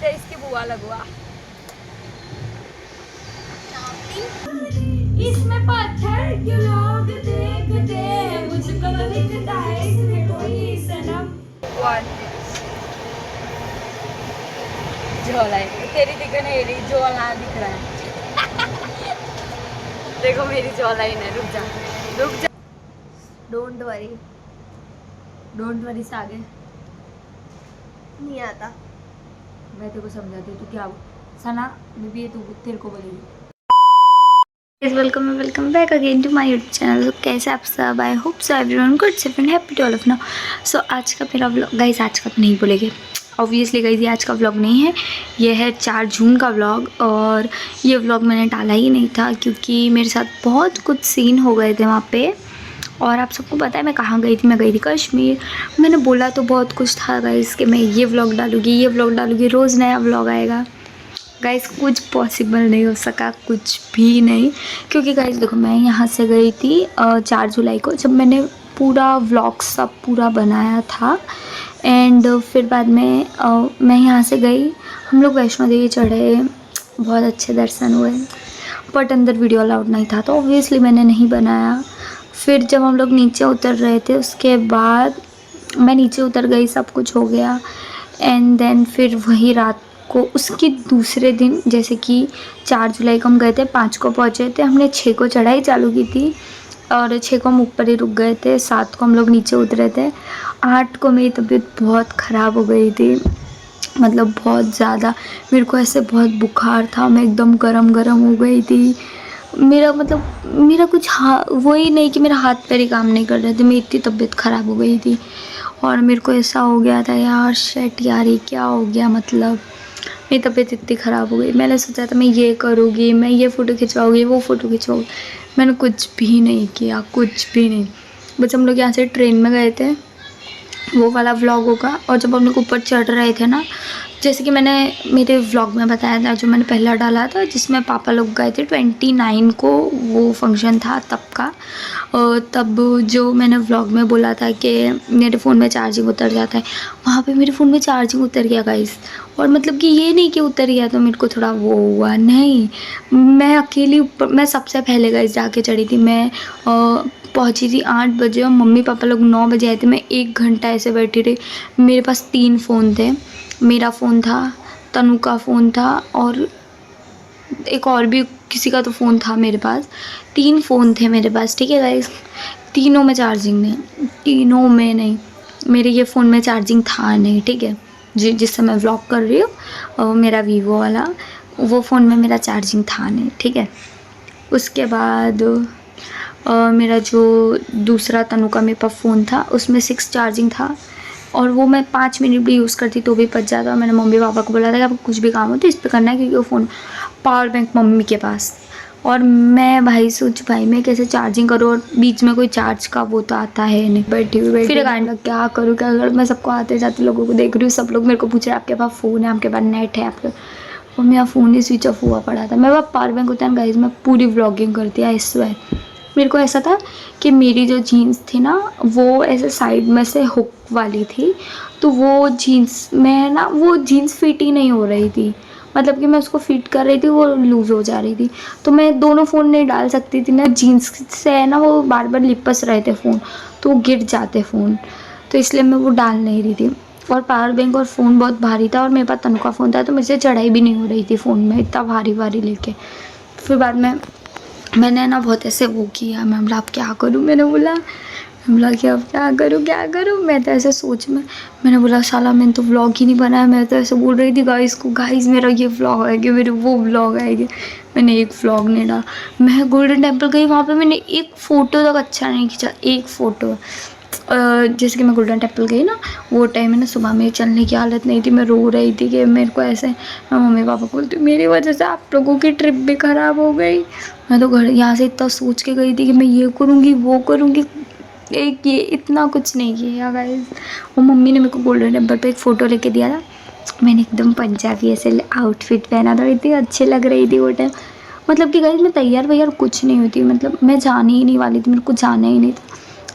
से इसकी बुआ लगवा। इसमें पत्थर क्यों लोग देखते मुझको दिखता है इसमें कोई सनम। झोला है तेरी दिख नहीं रही, झोला दिख रहा है। देखो मेरी झोला ही नहीं, रुक जा रुक जा। डोंट वरी से आगे नहीं आता। मैं तेरे को समझाती हूँ, तू क्या सना बीबी ये तू तेरे को बोलेगी। Welcome back again to my YouTube channel. कैसे आप सब? I hope so everyone good safe and happy to all of now. So आज का मेरा व्लॉग गाइस, आज का तो नहीं बोलेंगे ऑब्वियसली गाइस, ये आज का व्लॉग नहीं है, ये है 4 जून का व्लॉग। और ये व्लॉग मैंने डाला ही नहीं था क्योंकि मेरे साथ बहुत कुछ सीन हो गए थे वहाँ पे। और आप सबको पता है मैं कहाँ गई थी, मैं गई थी कश्मीर। मैंने बोला तो बहुत कुछ था गाइस कि मैं ये व्लॉग डालूँगी, रोज़ नया व्लॉग आएगा। गाइस कुछ पॉसिबल नहीं हो सका, कुछ भी नहीं। क्योंकि गाइस देखो, मैं यहाँ से गई थी 4 जुलाई को, जब मैंने पूरा व्लॉग सब पूरा बनाया था। एंड फिर बाद में मैं यहाँ से गई, हम लोग वैष्णो देवी चढ़े, बहुत अच्छे दर्शन हुए। बट अंदर वीडियो अलाउड नहीं था तो ऑब्वियसली मैंने नहीं बनाया। फिर जब हम लोग नीचे उतर रहे थे उसके बाद मैं नीचे उतर गई, सब कुछ हो गया। एंड देन फिर वही रात को उसके दूसरे दिन, जैसे कि 4 जुलाई को हम गए थे, 5 को पहुँचे थे, हमने 6 को चढ़ाई चालू की थी और 6 को हम ऊपर ही रुक गए थे। 7 को हम लोग नीचे उतरे थे। 8 को मेरी तबीयत बहुत ख़राब हो गई थी, मतलब बहुत ज़्यादा। मेरे को ऐसे बहुत बुखार था, मैं एकदम गरम हो गई थी। मेरा कुछ वही नहीं कि मेरा हाथ पैर ही काम नहीं कर रहे थे, मेरी इतनी तबीयत ख़राब हो गई थी। और मेरे को ऐसा हो गया था यार, शिट यार ये क्या हो गया, मतलब मेरी तबीयत इतनी ख़राब हो गई। मैंने सोचा था मैं ये करूँगी, मैं ये फ़ोटो खिंचवाऊँगी, वो फ़ोटो खिंचवाऊँगी, मैंने कुछ भी नहीं किया, कुछ भी नहीं। बस हम लोग यहाँ से ट्रेन में गए थे, वो वाला व्लॉग होगा। और जब हम लोग ऊपर चढ़ रहे थे ना, जैसे कि मैंने मेरे व्लॉग में बताया था, जो मैंने पहला डाला था जिसमें पापा लोग गए थे 29 को, वो फंक्शन था तब का। तब जो मैंने व्लॉग में बोला था कि मेरे फ़ोन में चार्जिंग उतर जाता है, वहाँ पे मेरे फ़ोन में चार्जिंग उतर गया गाइस। और मतलब कि ये नहीं कि उतर गया तो मेरे को थोड़ा वो हुआ, नहीं, मैं अकेली ऊपर, मैं सबसे पहले गाइस जाके चढ़ी थी। मैं पहुँची थी 8 बजे और मम्मी पापा लोग 9 बजे आए थे। मैं 1 घंटा ऐसे बैठी रही। मेरे पास 3 फ़ोन थे, मेरा फ़ोन था, तनु का फ़ोन था और एक और भी किसी का तो फ़ोन था मेरे पास। 3 फ़ोन थे मेरे पास, ठीक है गाइस। तीनों में चार्जिंग नहीं, तीनों में नहीं, मेरे ये फ़ोन में चार्जिंग था नहीं, ठीक है। जिससे मैं व्लॉग कर रही हूँ, मेरा वीवो वाला, वो फ़ोन में मेरा चार्जिंग था नहीं, ठीक है। उसके बाद मेरा जो दूसरा तनु का मेरे पास फ़ोन था उसमें 6 चार्जिंग था और वो मैं 5 मिनट भी यूज़ करती तो भी बच जाता। मैंने मम्मी पापा को बोला था कि आपको कुछ भी काम हो तो इस पर करना है, क्योंकि वो फ़ोन पावर बैंक मम्मी के पास। और मैं भाई सोच भाई मैं कैसे चार्जिंग करूँ, और बीच में कोई चार्ज का वो तो आता है नहीं। बैठी फिर गांड लग, क्या करूँ क्या करूँ। मैं सबको आते जाते लोगों को देख रही हूँ, सब लोग मेरे को पूछ रहे हैं आपके पास फ़ोन है, आपके पास नेट है आपके, और मेरा फ़ोन ही स्विच ऑफ हुआ पड़ा था। मेरे पास पावर बैंक होता है गाइस, मैं पूरी व्लॉगिंग करती है इस वे। मेरे को ऐसा था कि मेरी जो जीन्स थी ना वो ऐसे साइड में से हुक वाली थी, तो वो जीन्स में ना वो जीन्स फिट ही नहीं हो रही थी, मतलब कि मैं उसको फिट कर रही थी वो लूज़ हो जा रही थी। तो मैं दोनों फ़ोन नहीं डाल सकती थी ना, जीन्स से है ना वो बार बार लिपस रहे थे फ़ोन, तो वो गिर जाते फ़ोन, तो इसलिए मैं वो डाल नहीं रही थी। और पावर बैंक और फ़ोन बहुत भारी था और मेरे पास तनु का फ़ोन था, तो मेरे से चढ़ाई भी नहीं हो रही थी फ़ोन में, इतना भारी लेके। फिर बाद में मैंने ना बहुत ऐसे वो किया, मैं बोला अब क्या करूँ, मैंने बोला कि अब क्या करूँ। मैं तो ऐसे सोच में मैंने बोला साला मैंने तो व्लॉग ही नहीं बनाया। मैं तो ऐसे बोल रही थी गाइस को, गाइस मेरा ये व्लॉग आएगा, मेरे वो व्लॉग आएंगे। मैंने एक व्लॉग नहीं डाला। मैं गोल्डन टेम्पल गई, वहाँ पे मैंने एक फ़ोटो तक अच्छा नहीं खींचा, एक फ़ोटो। जैसे कि मैं गोल्डन टेम्पल गई ना, वो टाइम में ना सुबह मेरी चलने की हालत नहीं थी, मैं रो रही थी कि मेरे को ऐसे, मैं मम्मी पापा को बोलती मेरी वजह से आप लोगों की ट्रिप भी ख़राब हो गई। मैं तो घर यहाँ से इतना सोच के गई थी कि मैं ये करूँगी वो करूँगी, एक ये इतना कुछ नहीं किया गाइस। वो मम्मी ने मेरे को गोल्डन टेम्पल पे एक फ़ोटो लेके दिया था, मैंने एकदम पंजाबी ऐसे आउटफिट पहना था, इतनी अच्छी लग रही थी वो टाइम। मतलब कि गाइस मैं तैयार वैयार कुछ नहीं हुई थी, मतलब मैं जाने ही नहीं वाली थी, मेरे को जाना ही नहीं था।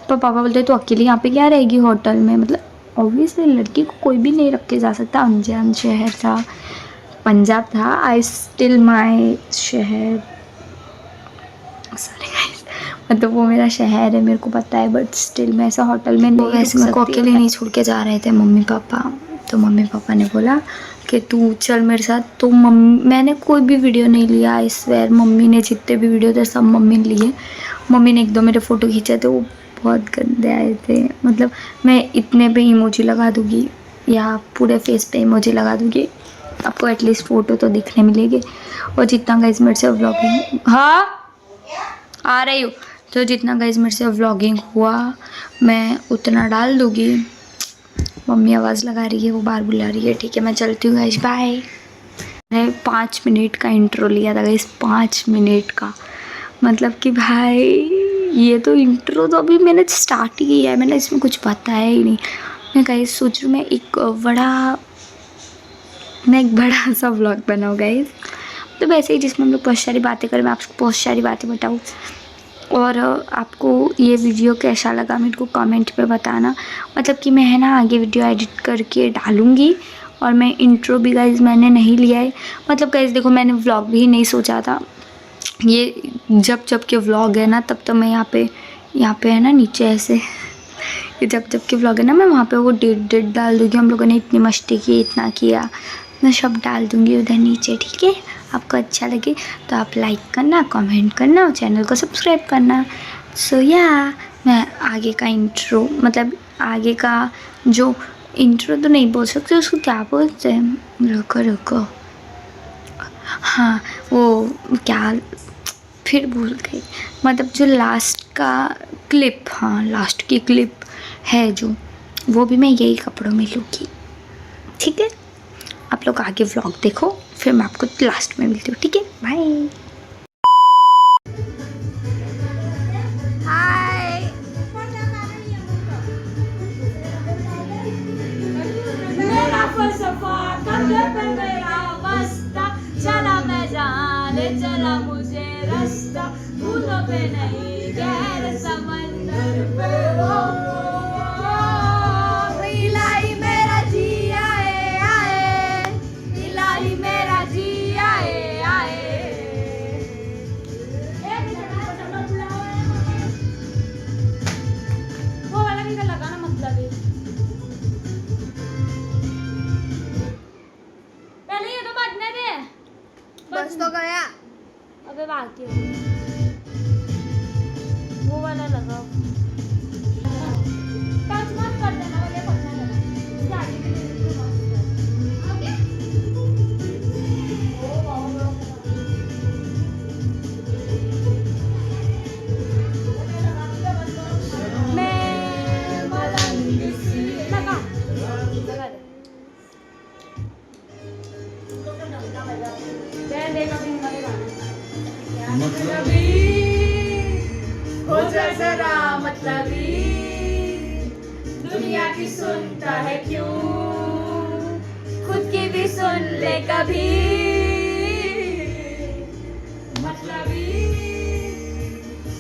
पर पापा बोलते तो अकेले यहाँ पे क्या रहेगी होटल में, मतलब ऑब्वियसली लड़की को कोई भी नहीं रख के जा सकता। अनजान शहर था, पंजाब था। आई स्टिल माई शहर, सॉरी गाइस, मतलब वो मेरा शहर है, मेरे को पता है, बट स्टिल मैं ऐसा होटल में नहीं, वैसे मेरे को अकेले नहीं छोड़ के जा रहे थे मम्मी पापा। तो मम्मी पापा ने बोला कि तू चल मेरे साथ। तो मैंने कोई भी वीडियो नहीं लिया, आई स्वेयर। मम्मी ने जितने भी वीडियो थे सब मम्मी ने लिए। मम्मी ने एक दो मेरे फ़ोटो खींचे थे, वो बहुत गंदे आए थे। मतलब मैं इतने पे इमोजी लगा दूँगी या पूरे फेस पे इमोजी लगा दूँगी, आपको एटलीस्ट फ़ोटो तो दिखने मिलेगी। और जितना गाइस मेरे से व्लॉगिंग, हाँ आ रही हूँ, तो जितना गाइस मेरे से व्लॉगिंग हुआ मैं उतना डाल दूँगी। मम्मी आवाज़ लगा रही है, वो बाहर बुला रही है। ठीक है, मैं चलती हूँ गाइस, बाय। मैंने 5 मिनट का इंट्रो लिया था गाइस, 5 मिनट का। मतलब कि भाई ये तो इंट्रो तो अभी मैंने स्टार्ट ही किया है, मैंने इसमें कुछ बताया ही नहीं। मैं गाइस सोच रही हूँ मैं एक बड़ा सा व्लॉग बनाऊँ गाइस, तो वैसे ही जिसमें हम लोग बहुत सारी बातें करें, मैं आपको बहुत सारी बातें बताऊँ। और आपको ये वीडियो कैसा लगा मेरे को कमेंट पे बताना। मतलब कि मैं है ना आगे वीडियो एडिट करके डालूँगी। और मैं इंट्रो भी गाइस मैंने नहीं लिया है। मतलब गाइस देखो, मैंने व्लॉग भी नहीं सोचा था। ये जब के व्लॉग है ना, तब तो मैं यहाँ पे है ना नीचे ऐसे ये जब के व्लॉग है ना, मैं वहाँ पे वो डेट डाल दूँगी। हम लोगों ने इतनी मस्ती की, इतना किया, मैं सब डाल दूँगी उधर नीचे। ठीक है, आपको अच्छा लगे तो आप लाइक करना, कमेंट करना और चैनल को सब्सक्राइब करना। सो या मैं आगे का इंट्रो, मतलब आगे का जो इंट्रो तो नहीं बोल सकते, उसको क्या बोलते हैं, रुको हाँ, वो क्या फिर भूल गई। मतलब जो लास्ट का क्लिप, हाँ लास्ट की क्लिप है जो, वो भी मैं यही कपड़ों में लूँगी। ठीक है, आप लोग आगे व्लॉग देखो, फिर मैं आपको लास्ट में मिलती हूँ। ठीक है, बाय। हाय, मेरा फलसफा कंधे पे मेरा बस्ता, चला मैं जाने चला मुझे रास्ता, भूतों पे नहीं गहरे समंदर पे हो। इलाही मेरा जी आए आए, इलाही मेरा जी आए आए। वो वाला भी लगाना मतलब है। पहले ये तो बजने दे, बस तो गया। अबे बाकी है, वो वाला लगाओ। 5 मत कर देना, वाले पकड़ना लगा इसके आगे के लिए तो मस्त है। ओके ओ वाओ, मैं मलंग सी लगा दे दे कभी हमारे गाना मतलबी हो जा जरा मतलबी, दुनिया की सुनता है क्यों, खुद की भी सुन ले कभी। मतलबी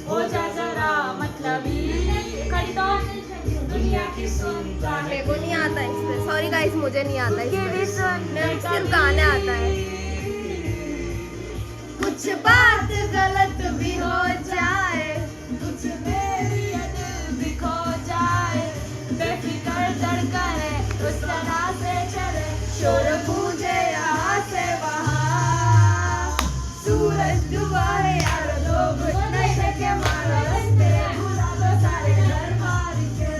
हो जा जरा मतलबी, खड़ी तो दुनिया की सुनता है। मेरे को नहीं आता इसमें, सॉरी गाइस, मुझे नहीं आता खुद की भी इसमें, सुन ले मेरे को सिर्फ कभी। गाने आता है। कुछ बात गलत भी हो जाए, कुछ मेरी दिल भी खो जाए, बेफिक्र धड़कने उस तरह से चले, शोर गूंजे यहाँ से वहाँ, सूरज डूबा है यार, लोग नशे के मारे रस्ते भुला दो सारे घर मार के।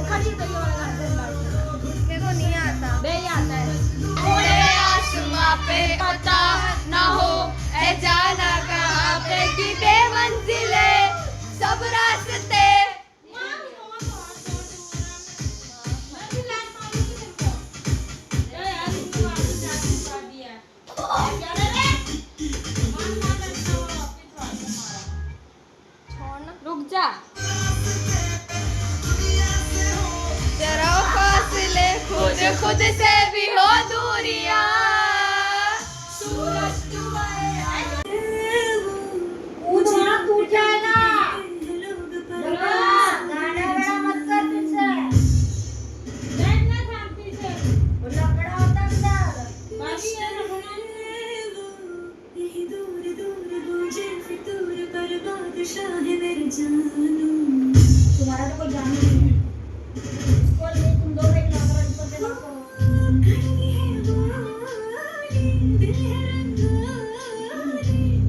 खड़ी तो ये वाला मेरे को नहीं आता। बे आता है। उड़े आसमां पे पता ना हो ऐ जाना कहाँ पे की बेमंजिले सब रास्ते। रुक जा, जरा फासले खुद से भी हो दूरियां, सूरज डूबे टूट जाएगा। गाना बड़ा मत कर फिर से। तुम्हारा तो कोई जान नहीं है। तुम दो एक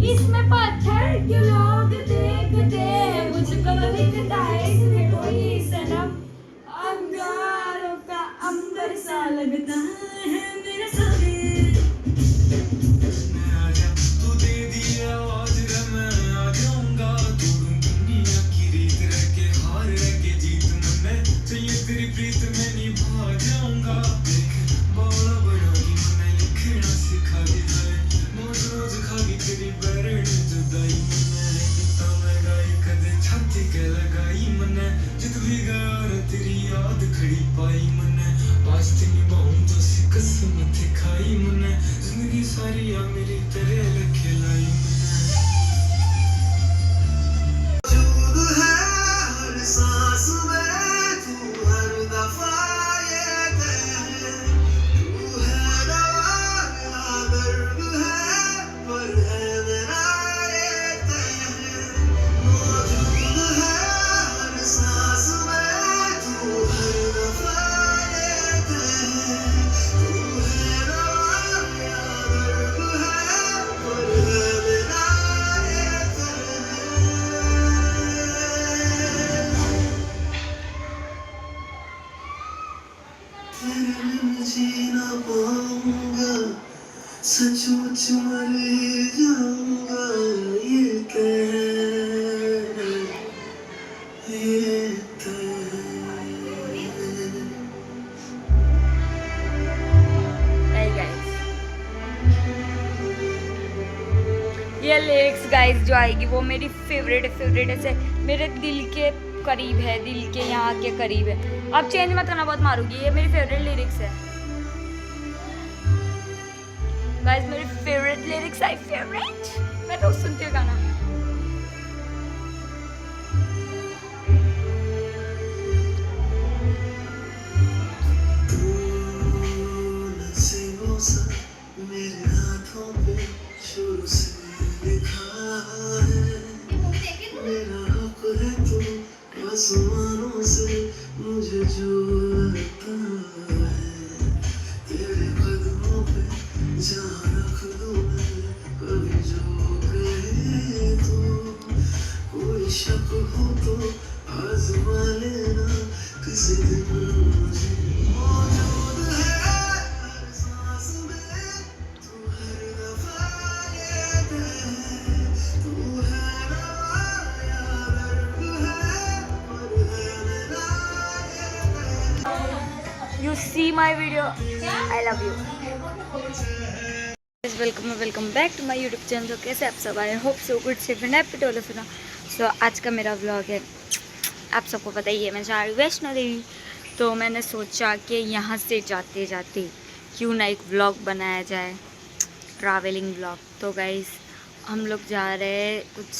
इसमें पत्थर क्यों लोग देखते मुझको दिखता है इसमें कोई सनम अंगारों का अंबर सा लगता है मेरे सामने। सचमुच मर जाऊंगा ये ये लिरिक्स गाइस जो आएगी वो मेरी फेवरेट ऐसे मेरे दिल के करीब है, दिल के यहाँ के करीब है। अब चेंज मत करना, बहुत मारूंगी। ये मेरी फेवरेट लिरिक्स है गाइस, मेरी फेवरेट लिरिक्स आई फेवरेट। मैं रोज सुनती हूँ गाना। मेरे हाथों पे शुरू से लिखा है, मेरा हक है तू आसमानों से मुझे जो लगता है, तेरे कदमों पे जहाँ रख दूँ मैं कभी जो कहे तो, कोई शक हो तो आजमा लेना किसी दिन मुझे। मौजूद है हर सांस में तू, हर दफा ये कहे तू है रवा या दर्द है पर है मेरा ये कहे। You see my video, I love you. Welcome back to my YouTube channel. तो कैसे आप सब आए, hope so good safe and happy to live. So आज का मेरा व्लॉग है, आप सबको पता ही है मैं जा रही हूँ वैष्णो देवी। तो मैंने सोचा कि यहाँ से जाते जाते क्यों ना एक व्लॉग बनाया जाए, ट्रैवलिंग व्लॉग। तो गाइस हम लोग जा रहे हैं कुछ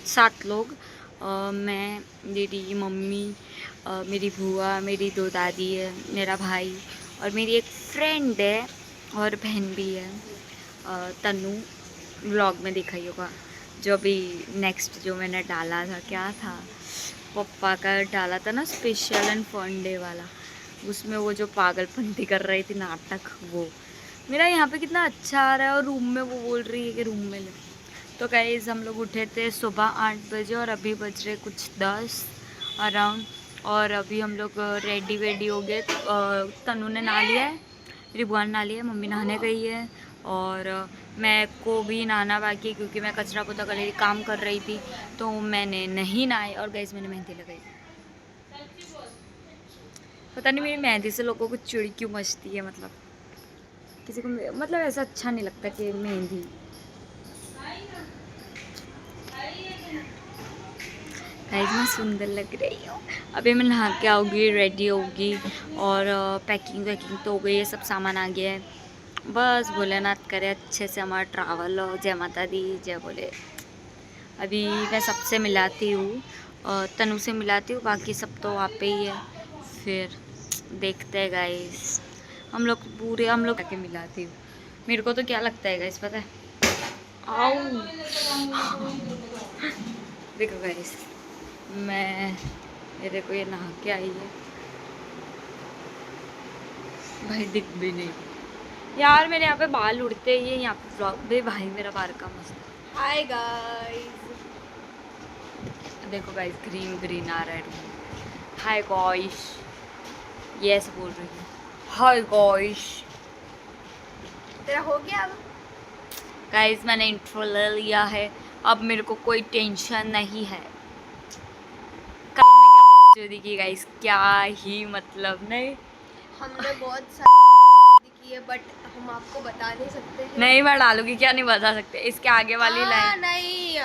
7 लोग, मैं, मेरी मम्मी, मेरी बुआ, मेरी 2 दादी है, मेरा भाई और मेरी एक फ्रेंड है और बहन भी है, तनु। व्लॉग में देखा ही होगा जो अभी नेक्स्ट जो मैंने डाला था, क्या था, पप्पा का डाला था ना स्पेशल एंड फन डे वाला, उसमें वो जो पागलपंती कर रही थी नाटक, वो मेरा यहाँ पे कितना अच्छा आ रहा है और रूम में वो बोल रही है कि रूम में ले। तो गाइस हम लोग उठे थे सुबह 8 बजे और अभी बज रहे कुछ 10 अराउंड, और अभी हम लोग रेडी हो गए। तनु ने नहा लिया है, मेरी बुआ ने नहा लिया है, मम्मी नहाने गई है और मैं को भी नहाना बाकी है क्योंकि मैं कचरा पोता कर रही थी, काम कर रही थी, तो मैंने नहीं नहाई। और गाइस मैंने मेहंदी लगाई, पता नहीं मेरी मेहंदी से लोगों को चिड़ी क्यों मचती है, मतलब किसी को मतलब ऐसा अच्छा नहीं लगता कि मेहंदी। गाइस मैं सुंदर लग रही हूँ। अभी मैं नहा के आऊँगी, रेडी होगी और पैकिंग वैकिंग तो हो गई है, सब सामान आ गया है। बस भोलेनाथ करे अच्छे से हमारा ट्रैवल हो। जय माता दी, जय बोले। अभी मैं सबसे मिलाती हूँ, तनु से मिलाती हूँ, बाकी सब तो वहाँ पे ही है। फिर देखते हैं गाइस, हम लोग आके मिलाती हूँ। मेरे को तो क्या लगता है गाइस पता है, आओ देखो गाइस, मेरे को ये नहा के आई है भाई, दिख भी नहीं यार। मेरे यहाँ पे बाल उड़ते ही है, यहाँ पे व्लॉग भी भाई मेरा बाल का मस्त। हाय गाइस, देखो गाइस, ग्रीन ग्रीन आ रहा है। हाय गाइस, ये ऐसे बोल रही हूँ, हाय गाइस। तेरा हो गया अब? गाइस मैंने इंट्रो ले लिया है, अब मेरे को कोई टेंशन नहीं है। करने की गाइस, क्या ही मतलब नहीं। हमने बहुत सारी की है बट हम आपको बता नहीं सकते हैं। नहीं मैं डालूंगी, क्या नहीं बता सकते। इसके आगे वाली लाइन, नहीं,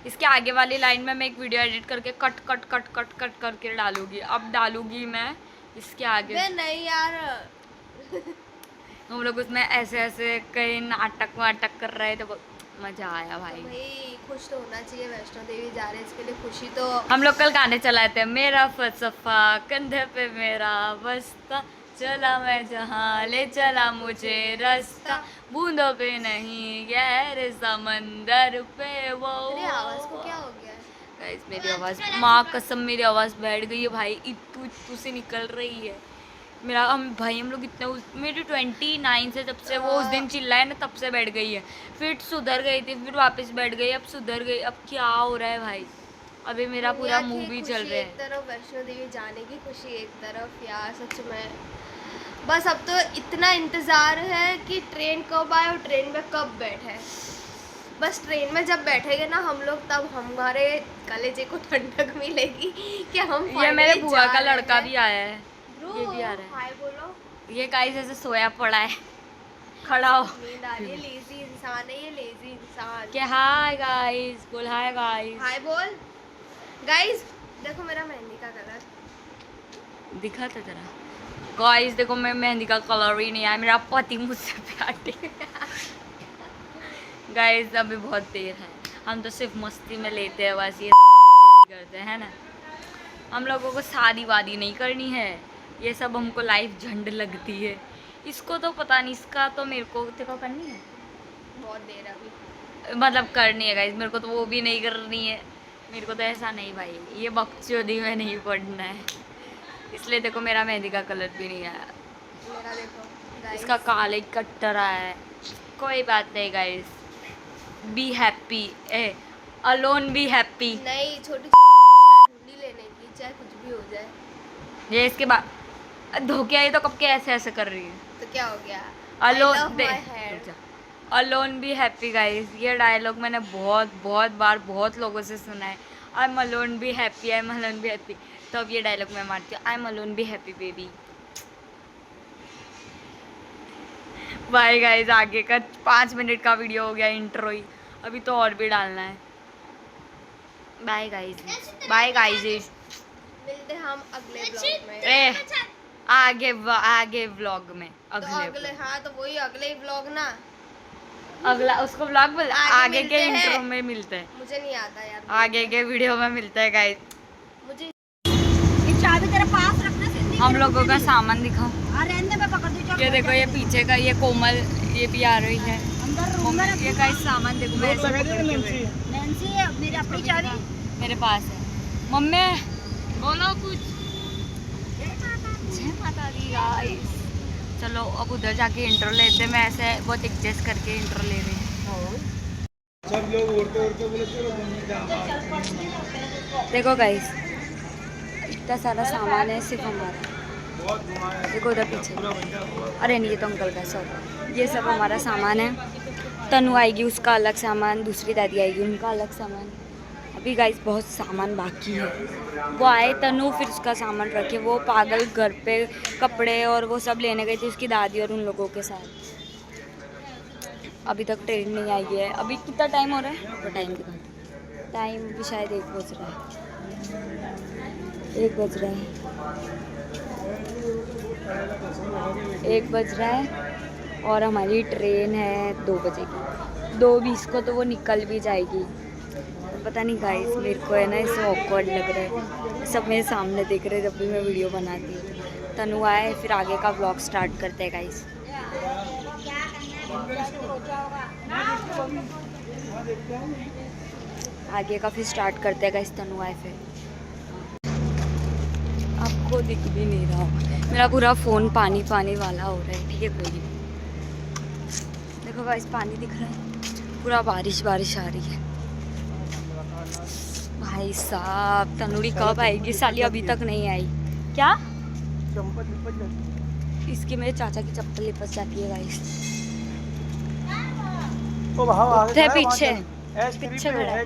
इसके आगे वाली लाइन में मैं एक वीडियो एडिट करके cut cut cut cut cut करके डालूंगी। अब डालूंगी मैं इसके आगे। नहीं यार, हम लोग उसमें ऐसे ऐसे कई नाटक वाटक कर रहे थे, बहुत मजा आया भाई। भाई खुश तो होना चाहिए, वैष्णो देवी जा रहे हैं, इसके लिए खुशी तो। हम लोग कल गाने चलाए थे, मेरा फलसफा कंधे पे मेरा बस्ता, चला मैं जहाँ ले चला मुझे रास्ता, बूंदों पे नहीं गहरे समंदर पे वो। तेरी आवाज को क्या हो गया है? गाइस मेरी आवाज़, माँ कसम मेरी आवाज़ बैठ गई है भाई, इतू इतू से निकल रही है मेरा। हम लोग इतने मेरी 29 से जब से वो उस दिन चिल्लाए ना, तब से बैठ गई है। फिर सुधर गई थी, फिर वापस बैठ गई, अब सुधर गई। अब क्या हो रहा है भाई, अभी मेरा पूरा मूवी चल रहा है। एक तरफ वैष्णो देवी जाने की खुशी, एक तरफ यार सच में बस अब तो इतना इंतज़ार है कि ट्रेन कब आए और ट्रेन में कब बैठे। बस ट्रेन में जब बैठेंगे ना हम लोग, तब हमारे कलेजे को ठंडक मिलेगी कि हम ये मेरे बुआ का लड़का भी आया है, ये भी आ रहा है। हाय बोलो। ये गाइस ऐसे सोया पड़ा है, खड़ा हो। नींद आ रही है, लेजी इंसान है ये, लेजी इंसान। क्या हाय गाइस बोल, हाय गाइस, हाय बोल। गाइस देखो मेरा मेहंदी का कलर दिखा था जरा। गाइस देखो मैं मेहंदी का कलर ही नहीं आया, मेरा पति मुझसे प्यार नहीं। गाइस अभी बहुत देर है, हम तो सिर्फ मस्ती में लेते हैं बस, ये सब करते हैं ना। हम लोगों को शादी वादी नहीं करनी है, ये सब हमको लाइफ झंड लगती है। इसको तो पता नहीं, इसका तो मेरे को देखो करनी है, बहुत देर अभी मतलब करनी है गाइस। मेरे को तो वो भी नहीं करनी है, मेरे को तो ऐसा नहीं भाई, ये बकचोदी में नहीं पढ़ना है, इसलिए देखो मेरा मेहंदी का कलर भी नहीं आया। मेरा देखो गाइस, इसका काले कट्टर आया है। कोई बात नहीं guys, be happy, alone be happy. नहीं छोटी छोटी ढूंढी लेने की, चाहे कुछ भी हो जाए। ये इसके बाद धोखे आई तो कब के ऐसे ऐसे कर रही है। तो क्या हो गया? Alone I love my hair. Alone be happy guys, ये डायलॉग मैंने बहुत बहुत बार बहुत लोगों से सुना है। I am alone be happy, I am alone be happy, तो अब ये डायलॉग मैं मारती हूँ, I am alone be happy baby. Bye guys, आगे का 5 मिनट का वीडियो हो गया, इंट्रो ही, अभी तो और भी डालना है। बाय गाइस, बाय गाइस, मिलते हैं हम अगले ब्लॉग में। आगे व्लॉग में, तो अगले अगले, हाँ तो वही अगले ही ब्लॉग ना, अगला उसको व्लॉग बोल, आगे के मिलते हैं। इंट्रो में मिलते हैं, मुझे नहीं आता यार, आगे के वीडियो में मिलते हैं गाइस। मुझे ये चाबी तेरे पास रखना सिंधी। हम लोगों का सामान दिखाओ, रहने में पकड़ दो। ये देखो, ये पीछे का ये कोमल, ये भी आ रही है। ये का सामान देखो, मैं ऐसे पकड़ के बैठी हूँ। नैंसी मेरी अपनी चाबी मेरे पास है। मम्मी बोलो कुछ। जय माता दी गाइस। चलो अब उधर जाके इंट्रो लेते, मैं ऐसे बहुत एडजस्ट करके इंट्रो ले रही हूँ। सब लोग उड़ते उड़ते बोले चलो घूमने जाओ। देखो गाइस, इतना सारा सामान है सिर्फ हमारा। बहुत घुमाया, देखो उधर पीछे, अरे नहीं ये तो अंकल का, सॉरी। ये सब हमारा सामान है। तनु आएगी उसका अलग सामान, दूसरी दादी आएगी उनका अलग सामान। अभी गाइस बहुत सामान बाकी है, वो आए तनु, फिर उसका सामान रखे। वो पागल घर पे कपड़े और वो सब लेने गई थी उसकी दादी और उन लोगों के साथ। अभी तक ट्रेन नहीं आई है। अभी कितना टाइम हो रहा है, तो टाइम दिखा, टाइम भी शायद 1 बज रहा है, 1 बज रहा है, 1 बज रहा है और हमारी ट्रेन है 2 बजे की। 2:20 को तो वो निकल भी जाएगी। पता नहीं गाइस, मेरे को है ना इससे ऑकवर्ड लग रहा है, सब मेरे सामने देख रहे जब भी मैं वीडियो बनाती हूँ। तनु आए, फिर आगे का व्लॉग स्टार्ट करते हैं गाइस। आगे का फिर स्टार्ट करते हैं गाइस तनु आए फिर। आपको दिख भी नहीं रहा, मेरा पूरा फ़ोन पानी पानी वाला हो रहा है। ठीक है कोई नहीं, देखो गाइस पानी दिख रहा है, पूरा बारिश बारिश आ रही है। भाई साहब तनुड़ी कब आएगी, साली अभी तक नहीं आई। क्या इसकी मेरे चाचा की चप्पल लिपस जाती है गाइस। पीछे पीछे खड़ा है,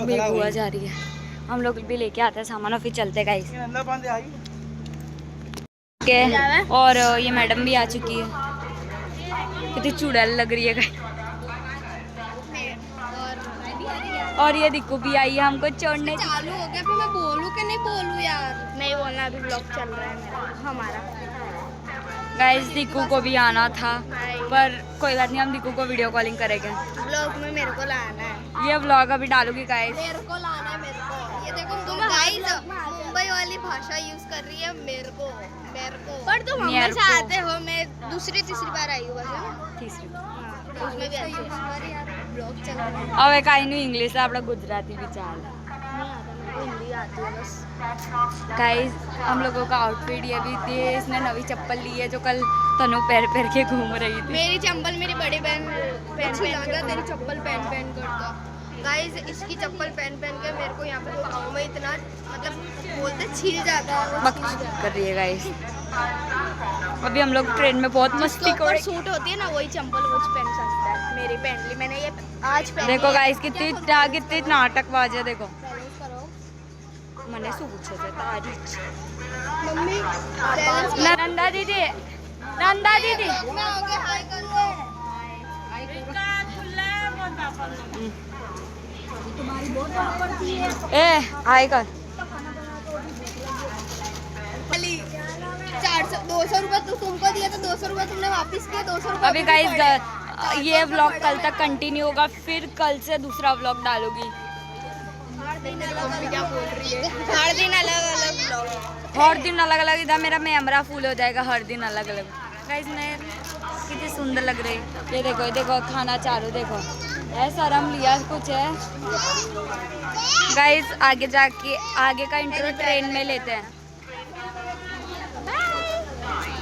मेरी बुआ जा रही है। हम लोग भी लेके आते हैं सामान और फिर चलते हैं गाइस। और ये मैडम भी आ चुकी है, कितनी चुड़ैल लग रही है गाइस। और ये दिक्कू भी आई है हमको छोड़ने। चालू हो गया, फिर मैं बोलूं कि नहीं बोलूं यार? नहीं बोलना, अभी ब्लॉग चल रहा है मेरा हमारा। गाइस दिक्कू को भी आना था पर कोई बात नहीं, हम दिक्कू को वीडियो कॉलिंग करेंगे। ब्लॉग में मेरे को लाना है, ये व्लॉग अभी डालूंगी गाइस। मेरे को लाना है मेरे को। ये देखो तुम गाइस मुंबई वाली भाषा यूज कर रही है मेरे को। पर तुम हमेशा आते हो, मैं दूसरी तीसरी बार आई हूँ बस, है ना? तीसरी उसमें भी अच्छी ब्लॉग चल रहा है। હવે કાંઈ નહીં ઇંગ્લિશ આપણે ગુજરાતી भी ચાલે। हिंदी आती है बस। गाइस हम लोगों का आउटफिट ये भी थी, इसने नवी चप्पल ली है जो कल तनु पैर पैर के घूम रही थी। मेरी चप्पल मेरी बड़ी बहन पहन कर, तेरी चप्पल पहन कर दो। गाइस इसकी चप्पल पहन के मेरे को यहाँ पे पाँव में इतना मतलब बोलते छिल जाता है, वो बक छिल जाता कर रही है गाइस। अभी हम लोग ट्रेन में बहुत मस्ती है। कर ऊपर सूट होती है ना, वही चप्पल वो पहन सकता है। मेरी पहन ली मैंने, ये आज पहनी देखो है। गाइस कितनी नाटकबाज है। देखो बैलेंस करो મને શું પૂછે છે તારી मम्मी, बैलेंस नंदा दीदी, नंदा दीदी मैं आगे हाय कर दो। ए हाय कर। 200 रुपए तो तुमको दिया, तो 200 रुपए तुमने वापस किया। 200 रुपए अभी गाइस ये व्लॉग कल तक कंटिन्यू होगा, फिर कल से दूसरा व्लॉग डालूंगी। क्या बोल रही है? हर दिन अलग अलग ब्लॉग। हर दिन अलग अलग, इधर मेरा कैमरा फुल हो जाएगा। हर दिन अलग अलग गाइस। मैं कितनी सुंदर लग रही है। ये देखो खाना चालू, देखो ऐसा रम लिया कुछ है गाइस। आगे जाके आगे का इंट्रो ट्रेन में लेते हैं,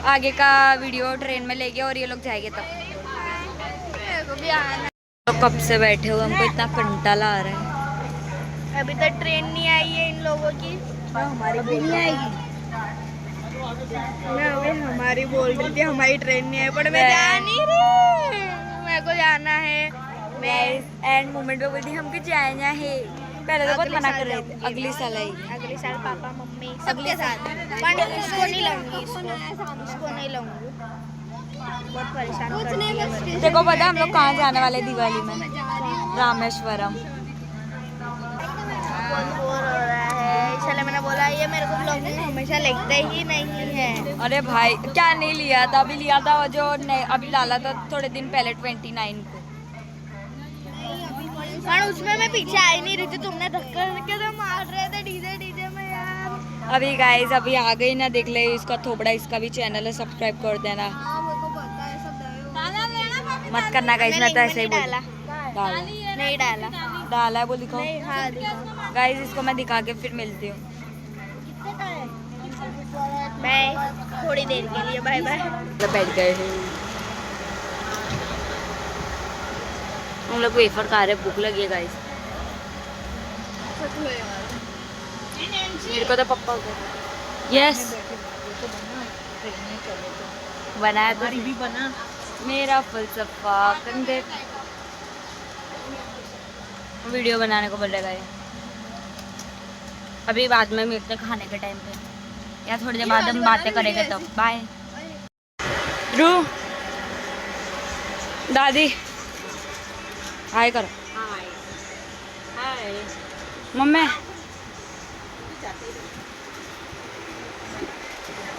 आगे का वीडियो ट्रेन में लेके और ये लोग जाएंगे तब। तो कब से बैठे हुए, हमको इतना कंटाला आ रहा है। अभी तक ट्रेन नहीं आई है इन लोगों की, हमारी भी नहीं आएगी। मैं अभी हमारी बोल रही थी, हमारी ट्रेन नहीं आई, पर मैं जा नहीं रही, मेरे को जाना है। मैं एंड मोमेंट पे बोलती हमको जाना है। पहले तो बहुत मना कर रहे थे, अगली साल आएगी। अगले साल पापा मम्मी सबके साथ। पर इसको नहीं लाऊंगी, इसको नहीं लाऊंगी, बहुत परेशान करती है। देखो पता है हम लोग कहाँ जाने वाले दिवाली में? रामेश्वरम। बोर हो रहा है, इसलिए मैंने बोला ये मेरे को ब्लॉग में हमेशा लिखते ही नहीं है। अरे भाई क्या नहीं लिया था? अभी लिया था जो अभी डाला था थोड़े दिन पहले 29 को। पर उसमें मैं पीछे आई नहीं रही थी, तुमने धक्का के तो मार रहे थे डीजे में यार। अभी गाइस अभी आ गई ना, देख ले इसका थोबड़ा, इसका भी चैनल है, सब्सक्राइब कर देना। हाँ मेरे को पता है सब। मत करना गाइस, मैं तो ऐसे ही बोल डाला नहीं डाला डाला है, बोल दिखाओ नहीं। हाँ गाइस, इसको मैं दिखा के फिर मिलती हूँ। बाय, थोड़ी देर के लिए बाय बाय। तो बैठ गए हैं हम लोग, वेफर खा रहे, भूख लगी है गाइस। मेरे को तो पप्पा को यस बनाया तो भी बना मेरा फलसफा कंधे। वीडियो बनाने को बोल रहा है अभी, बाद में मिलते खाने के टाइम पे, या थोड़ी देर बाद हम बातें करेंगे तब। बाय रू दादी हाय करो। हाय मम्मी।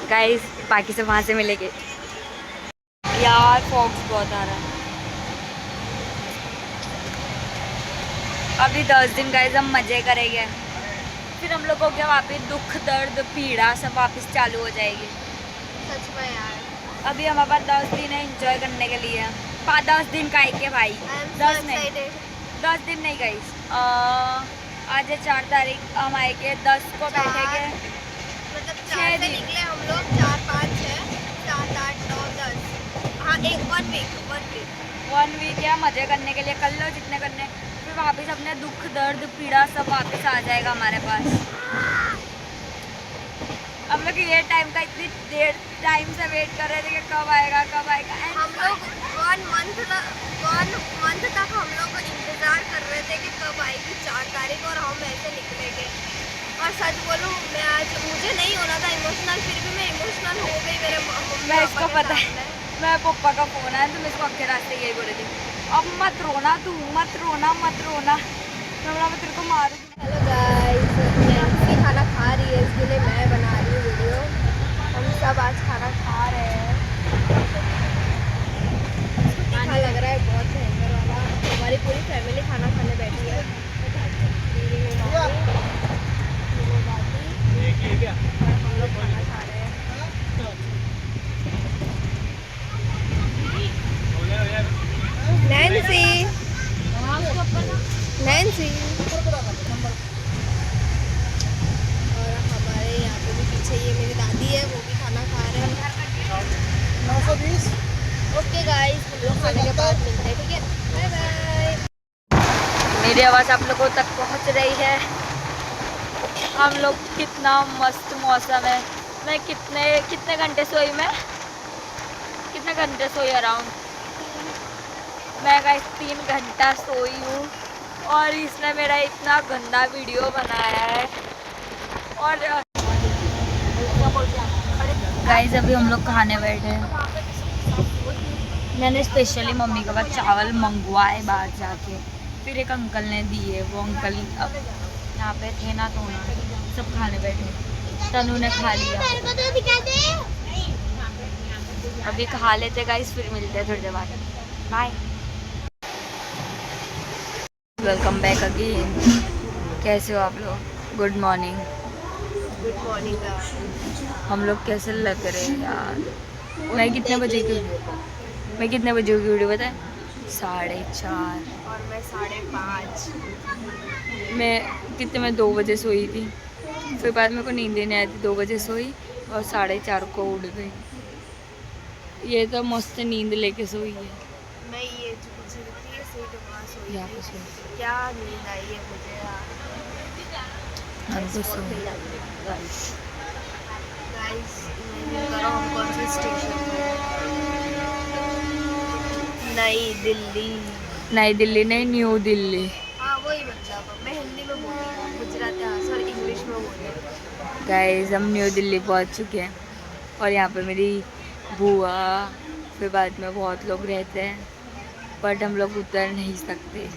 गाइस बाकी से वहाँ से मिलेंगे यार। फॉक्स बहुत आ रहा है। अभी 10 दिन गाइस हम मज़े करेंगे, फिर हम लोगों के वापस दुख दर्द पीड़ा सब वापस चालू हो जाएगी। सच में यार, अभी हमारे पास 10 दिन है एंजॉय करने के लिए। 10 दिन का एक है भाई, 10 नहीं 10 दिन नहीं गई, आज है 4 तारीख, हम आएंगे 10 को बैठेंगे। मतलब 4 छह से दिन। निकले हम लोग, 4 5 6 7 8 9 10। हाँ, एक 1 वीक 1 वीक या मज़े करने के लिए कर लो जितने करने, फिर वापस अपने दुख दर्द पीड़ा सब वापस आ जाएगा हमारे पास। हम लोग ये टाइम का इतनी देर टाइम से वेट कर रहे थे कि कब आएगा And हम लोग 1 मंथ तक हम लोग इंतज़ार कर रहे थे कि कब आएगी 4 तारीख और हम ऐसे निकलेंगे। और सच बोलूँ, मैं आज मुझे नहीं होना था इमोशनल, फिर भी मैं इमोशनल हो गई मेरे मैं इसको पता है, मैं पप्पा का फ़ोन आया तो मैं इसको आखे रास्ते यही बोल रही थी, अब मत रोना तू, मत रोना मैं बोला मैं तेरे को मारूंगी। हेलो गाइस, नैन्सी खाना खा रही है, इसके लिए मैं बना रही हूँ वीडियो। हम सब आज खाना खा रहे हैं। अच्छा लग रहा है, बहुत भयंकर वाला। हमारी पूरी फैमिली खाना खाने बैठी है। दीदी, मेरी दादी और हम लोग खाना खा रहे हैं। नैन्सी और हमारे यहाँ पे भी पीछे ये मेरी दादी है, वो भी खाना खा रहे हैं। 920। ओके गाइस, हम लोग खाने के बाद मिलते हैं, ठीक है? Bye bye. मेरी आवाज़ आप लोगों तक पहुंच रही है। हम लोग कितना मस्त मौसम है। मैं कितने घंटे सोई, कितने घंटे सोई अराउंड, मैं गाइस 3 घंटा सोई हूँ और इसने मेरा इतना गंदा वीडियो बनाया है। और गाइस अभी हम लोग खाने बैठे हैं। मैंने स्पेशली मम्मी के बाद चावल मंगवाए बाहर जाके, फिर एक अंकल ने दिए, वो अंकल अब यहाँ पे थे ना तो उन्होंने सब खाने बैठे। तनु ने खा लिया, अभी खा लेते गाइस, फिर मिलते हैं थोड़ी देर बाद। Bye, welcome back again. कैसे हो आप लोग? Good morning. Good morning guys. हम लोग कैसे लग रहे हैं यार? मैं कितने बजे की वीडियो बताएं? 4:30। और मैं 5:30। मैं 2 बजे सोई थी, फिर बाद मेरे को नींद नहीं आई थी, 2 बजे सोई और 4:30 को उठ गई। ये तो मस्त नींद लेके सोई है। मैं ये जो कुछ रखी है सही तो वहाँ सोई यहाँ पे थी। सोई। क्या नींद आई है मुझे यार। हम तो सो गाइस, करो हम कौन से स्टेशन पे? नई दिल्ली नहीं, न्यू दिल्ली। हाँ वही, मतलब मैं हिंदी में बोल रही हूँ, गुजराती, हाँ सॉरी, इंग्लिश में बोल रही हूँ। गाइस हम न्यू दिल्ली पहुंच चुके हैं और यहाँ पे मेरी बुआ, फिर बाद में बहुत लोग रहते हैं, बट हम लोग उतर नहीं सकते।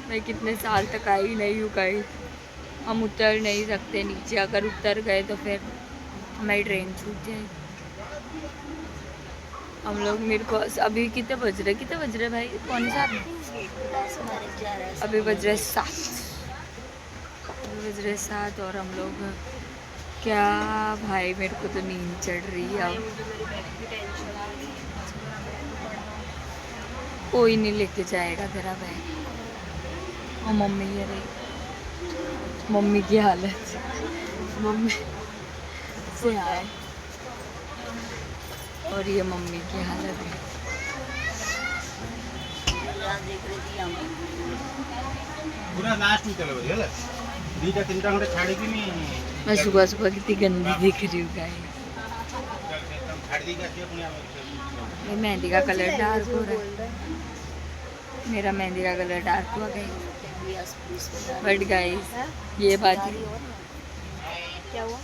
मैं कितने साल तक आई नहीं हूँ गाइस, हम उतर नहीं सकते नीचे। अगर उतर गए तो फिर हमारी ट्रेन छूट जाएगी। हम लोग, मेरे को अभी कितने बज रहे भाई? 6:45। अभी बज रहे 7 और हम लोग क्या भाई, मेरे को तो नींद चढ़ रही है अब। मुझे मेरी बैग की टेंशन है। कोई नहीं लेके जाएगा तेरा बैग। और मम्मी ये रही, मम्मी की हालत, मम्मी से आए और ये मम्मी की हालत है। पूरा लास्ट में चलो बोलिए ना, 2-3 घंटे छाड़ी की नहीं। मैं सुबह कितनी गंदी दिख रही हूँ गाइस। ये मेहंदी का कलर डार्क हो रहा है, मेरा मेहंदी का कलर डार्क हुआ गया। बट गाइस ये बात क्या हुआ?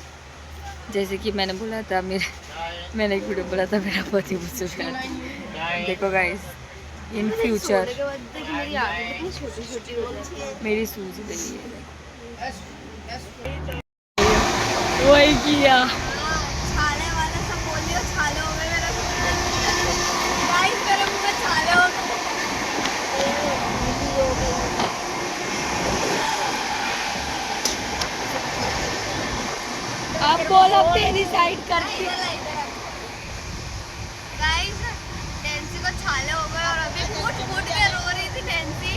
जैसे कि मैंने बोला था, मैंने एक वीडियो बोला था मेरा पति मुझसे प्यार करता। देखो गाइस, इन फ्यूचर सोने के बाद देखिए मेरी आंखें कितनी छोटी हो जाती है। मेरी सूझ रही है। वही किया। छाले वाला सब बोलियो, छाले हो गए मेरे गाइस, मेरे मुंह में छाले हो गए। आप बोलो, तेरी साइड करती। गाइस, नैन्सी को छाले हो गए और अभी फूट के रो रही थी नैन्सी।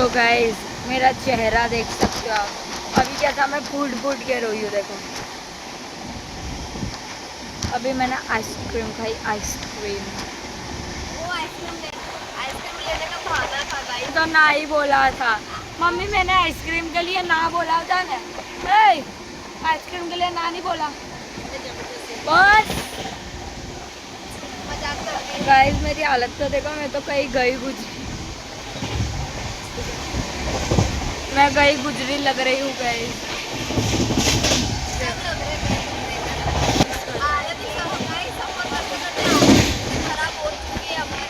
देखो गाइस, मेरा चेहरा देख सकते हो आप। अभी कैसा मैं फूट फूट के रोई हूँ, देखो। अभी मैंने आइसक्रीम खाई, आइसक्रीम। वो आइसक्रीम लेने का बहाना था गाइस। तो ना ही बोला था मम्मी, मैंने आइसक्रीम के लिए ना बोला था ना। आइसक्रीम के लिए ना नहीं बोला बस। मजाक कर रही है। गाइस मेरी हालत तो देखो, मैं तो कहीं गई गुजरी, मैं गई गुजरी लग रही हूँ गाइस। सब लग रहे हैं आया तो सब गाइस, सब करते करते खराब हो चुकी है हमारी।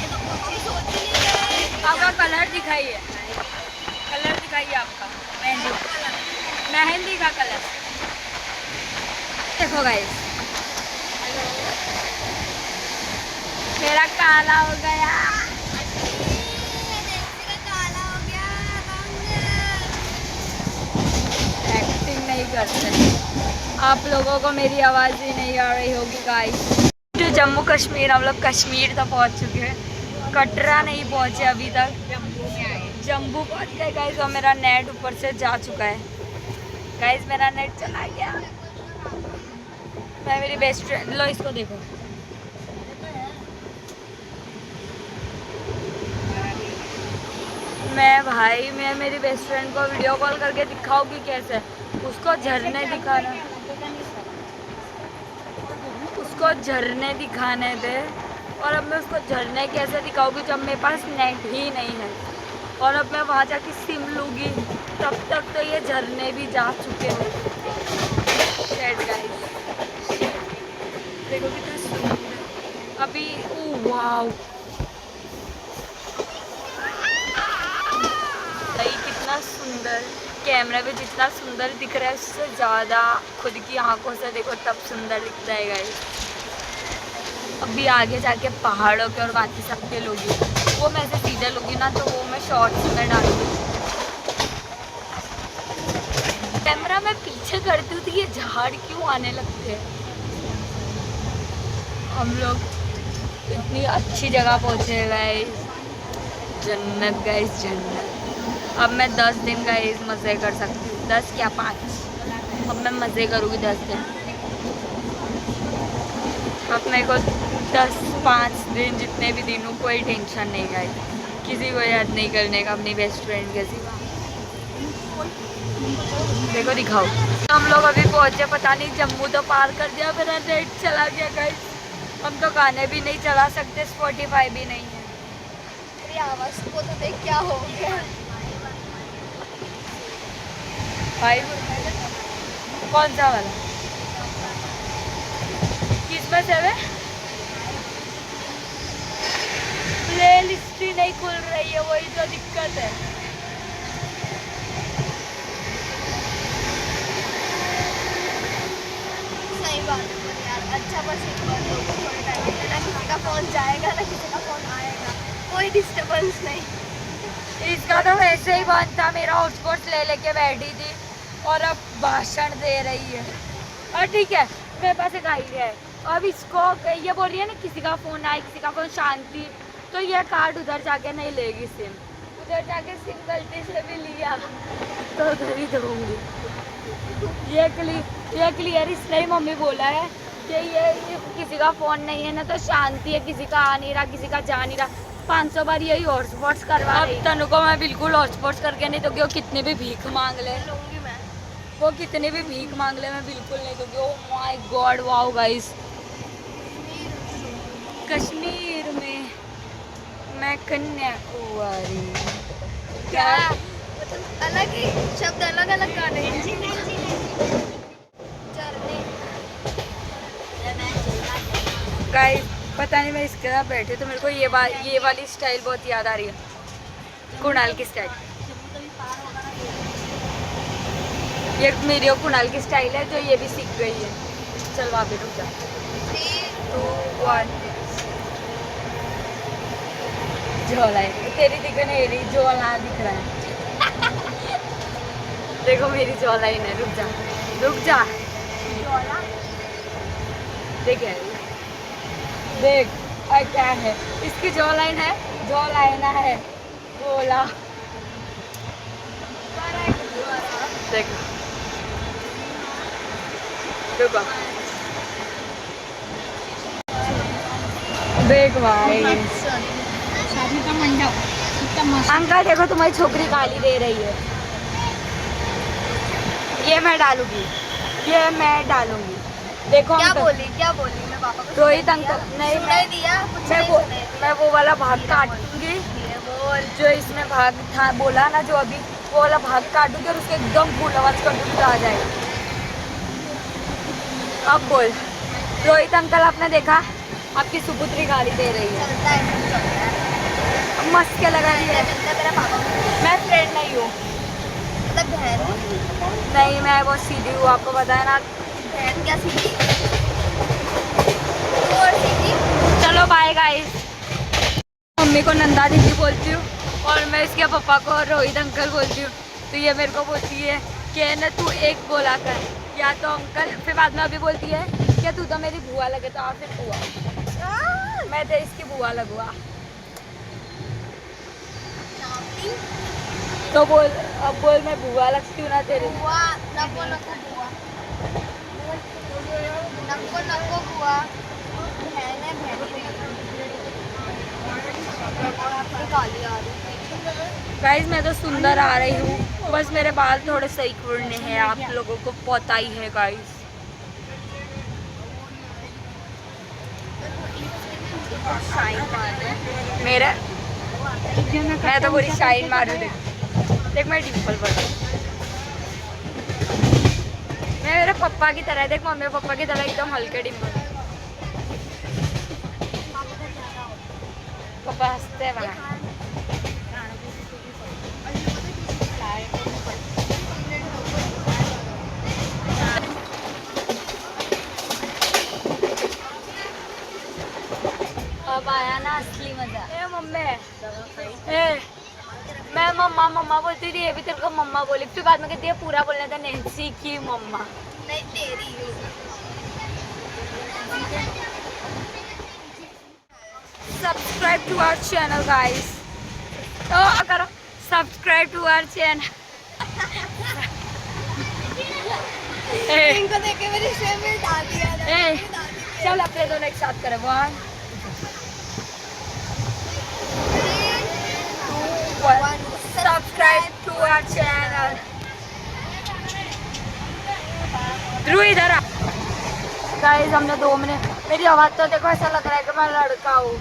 तो कुछ ही सोच ही नहीं रहे। आपका कलर दिखाइए, कलर दिखाइए आपका मेहंदी, मेहंदी का कलर देखो गाइस। मेरा काला हो गया, काला हो गया एक्टिंग नहीं करते आप लोगों को, मेरी आवाज़ ही नहीं आ रही होगी गाइस। तो जम्मू कश्मीर, हम लोग कश्मीर तक पहुंच चुके हैं, कटरा नहीं पहुंचे अभी तक, जम्मू पहुंच गए गाइस। और मेरा नेट ऊपर से जा चुका है गाइस, मेरा नेट चला गया। मैं मेरी बेस्ट फ्रेंड, लो इसको देखो, मैं मेरी बेस्ट फ्रेंड को वीडियो कॉल करके दिखाऊंगी कैसे, उसको झरने दिखाना, उसको झरने दिखाने दे। और अब मैं उसको झरने कैसे दिखाऊंगी जब मेरे पास नेट ही नहीं है। और अब मैं वहाँ जाके सिम लूँगी, तब तक तो ये झरने भी जा चुके हैं। शेड गाइस, देखो कितना सुंदर अभी। ओह वाव, भाई कितना सुंदर, कैमरा में जितना सुंदर दिख रहा है उससे ज़्यादा खुद की आंखों से देखो तब सुंदर दिखता है गाइस। अभी आगे जाके पहाड़ों के और बाकी सबके लोगी, वो मैं से सीधे लूँगी ना, तो वो मैं शॉर्ट्स में डालूँगी। कैमरा मैं पीछे करती हूँ तो ये झाड़ क्यों आने लगते हैं। हम लोग इतनी अच्छी जगह पहुँचे गाइस, जन्नत गाइस, जन्नत। अब मैं 10 दिन गाइस मज़े कर सकती हूँ, 10 क्या 5, अब मैं मज़े करूँगी 10 दिन। अब मेरे को 10-5 दिन जितने भी दिन हूँ कोई टेंशन नहीं गाइस, किसी को याद नहीं करने का अपनी बेस्ट फ्रेंड के सिवा। देखो दिखाओ, हम लोग अभी पहुँचे, पता नहीं जम्मू तो पार कर दिया, मेरा नेट चला गया गाइस। हम तो गाने भी नहीं चला सकते, स्पॉटिफाई भी नहीं है। मेरी आवाज़ को तो देख क्या हो गया। भाई कौन सा वाला, किस में से वे प्ले लिस्ट ही नहीं खुल रही है, वही तो दिक्कत है। सही बात है यार, अच्छा बस एक बार थोड़े टाइम में ना किसी का फ़ोन जाएगा ना किसी का फ़ोन आएगा, कोई डिस्टर्बेंस नहीं। इसका तो वैसे ही बंद था, मेरा हॉटस्पॉट ले लेके बैठी थी और अब भाषण दे रही है। और ठीक है, मेरे पास एक आइडिया है। अब इसको ये बोल रही है ना किसी का फ़ोन आए, किसी का फ़ोन शांति, तो ये कार्ड उधर जाके नहीं लेगी सिम, उधर जाके सिम गलती से भी लिया तो उधर ही दूँगी। ये क्लियर इसलिए मम्मी बोला है कि ये किसी का फ़ोन नहीं है ना, तो शांति है, किसी का आ नहीं रहा, किसी का जा नहीं रहा। 500 बार यही हॉटस्पॉट्स करवा रही। अब तनु को मैं बिल्कुल हॉटस्पॉट्स करके नहीं दूँगी, वो कितनी भी भीख मांग ले, लूँगी मैं, वो कितनी भी भीख मांग ले, मैं बिल्कुल नहीं दूँगी। Oh my God, wow guys, Kashmir में मैं कन्याकुमारी, क्या मतलब अलग ही शब्द, अलग अलग गाने हैं। गाइस पता नहीं, मैं इसके साथ बैठी तो मेरे को ये वाली स्टाइल बहुत याद आ रही है, कुणाल की स्टाइल। ये मेरी और कुणाल की स्टाइल है जो ये भी सीख गई है। चल वहाँ पे रुक जा, 3, 2, 1। झोला है तेरी, दिख नहीं रही, झोला दिख रहा है। देखो मेरी जॉ लाइन है, रुक जा रुक जा, देख देख क्या है इसकी जॉ लाइन है, जॉ लाइन है, बोला देखो देखो देख भाई शादी का मंडप कितना मस्त। अंकल देखो तुम्हारी छोकरी गाली दे रही है। ये मैं डालूंगी, ये मैं डालूंगी। देखो क्या अंकल, बोली मैं पापा को रोहित अंकल नहीं सुनाई दिया कुछ नहीं सुनाई मैं वो वाला भाग काटूंगी दिया। बोल जो इसमें भाग था बोला ना, जो अभी वो वाला भाग काटूंगी और उसके एकदम फुल आवाज कर दूंगी तो आ जाएगा। अब बोल रोहित अंकल, आपने देखा आपकी सुपुत्री गाली दे रही है। चलता है सब चलता है। मस्त क्या लगा रही है। मिलता तेरा पापा को मैं फ्रेंड नहीं हूँ, मतलब बहन नहीं मैं बहुत सीधी हूँ, आपको पता है ना। बहन क्या सीखी तू और सीखी। चलो बाय गाइस। मम्मी को नंदा दीदी बोलती हूँ और मैं इसके पापा को रोहित अंकल बोलती हूँ। तो ये मेरे को बोलती है कि ना तू एक बोला कर या तो अंकल, फिर बाद में अभी बोलती है कि तू तो मेरी बुआ लगे तो फिर बुआ, मैं तो इसकी बुआ लगुआ। तो बोल, अब बोल मैं बुआ लगती हूँ ना तेरी। बुआ नको नको बुआ नको नको बुआ बहन है बहनी गाली आ रही। गाइस मैं तो सुंदर आ रही हूँ, बस मेरे बाल थोड़े सही खुलने हैं, आप लोगों को पता ही है गाइस। शाइन मार मेरा मैं तो पूरी शाइन मारू। देख मैं डिम्पल पर मैं मेरे पापा की तरह, देख मम्मी पापा की तरह एकदम हल्के डिम्पल। पापा हंसते हैं बाहर। अब आया ना असली मजा। ए मम्मी ए मैं मम्मा मम्मा बोलती थी, ये भी तेरे को मम्मा बोली, फिर बाद में कहती है पूरा बोलना था नैन्सी की मम्मा। नहीं तेरी subscribe to our channel guys. तो करो सब्सक्राइब टू आवर चैनल। इनको देख के मेरी शेर में डाल दिया ए चल अपने दोनों एक साथ करें। 1 2 1 सब्सक्राइब टू आवर चैनल। ध्रुव इधर आ। गाइस हमने 2 मिनट, मेरी आवाज तो देखो ऐसा लग रहा है कि मैं लड़का हूँ।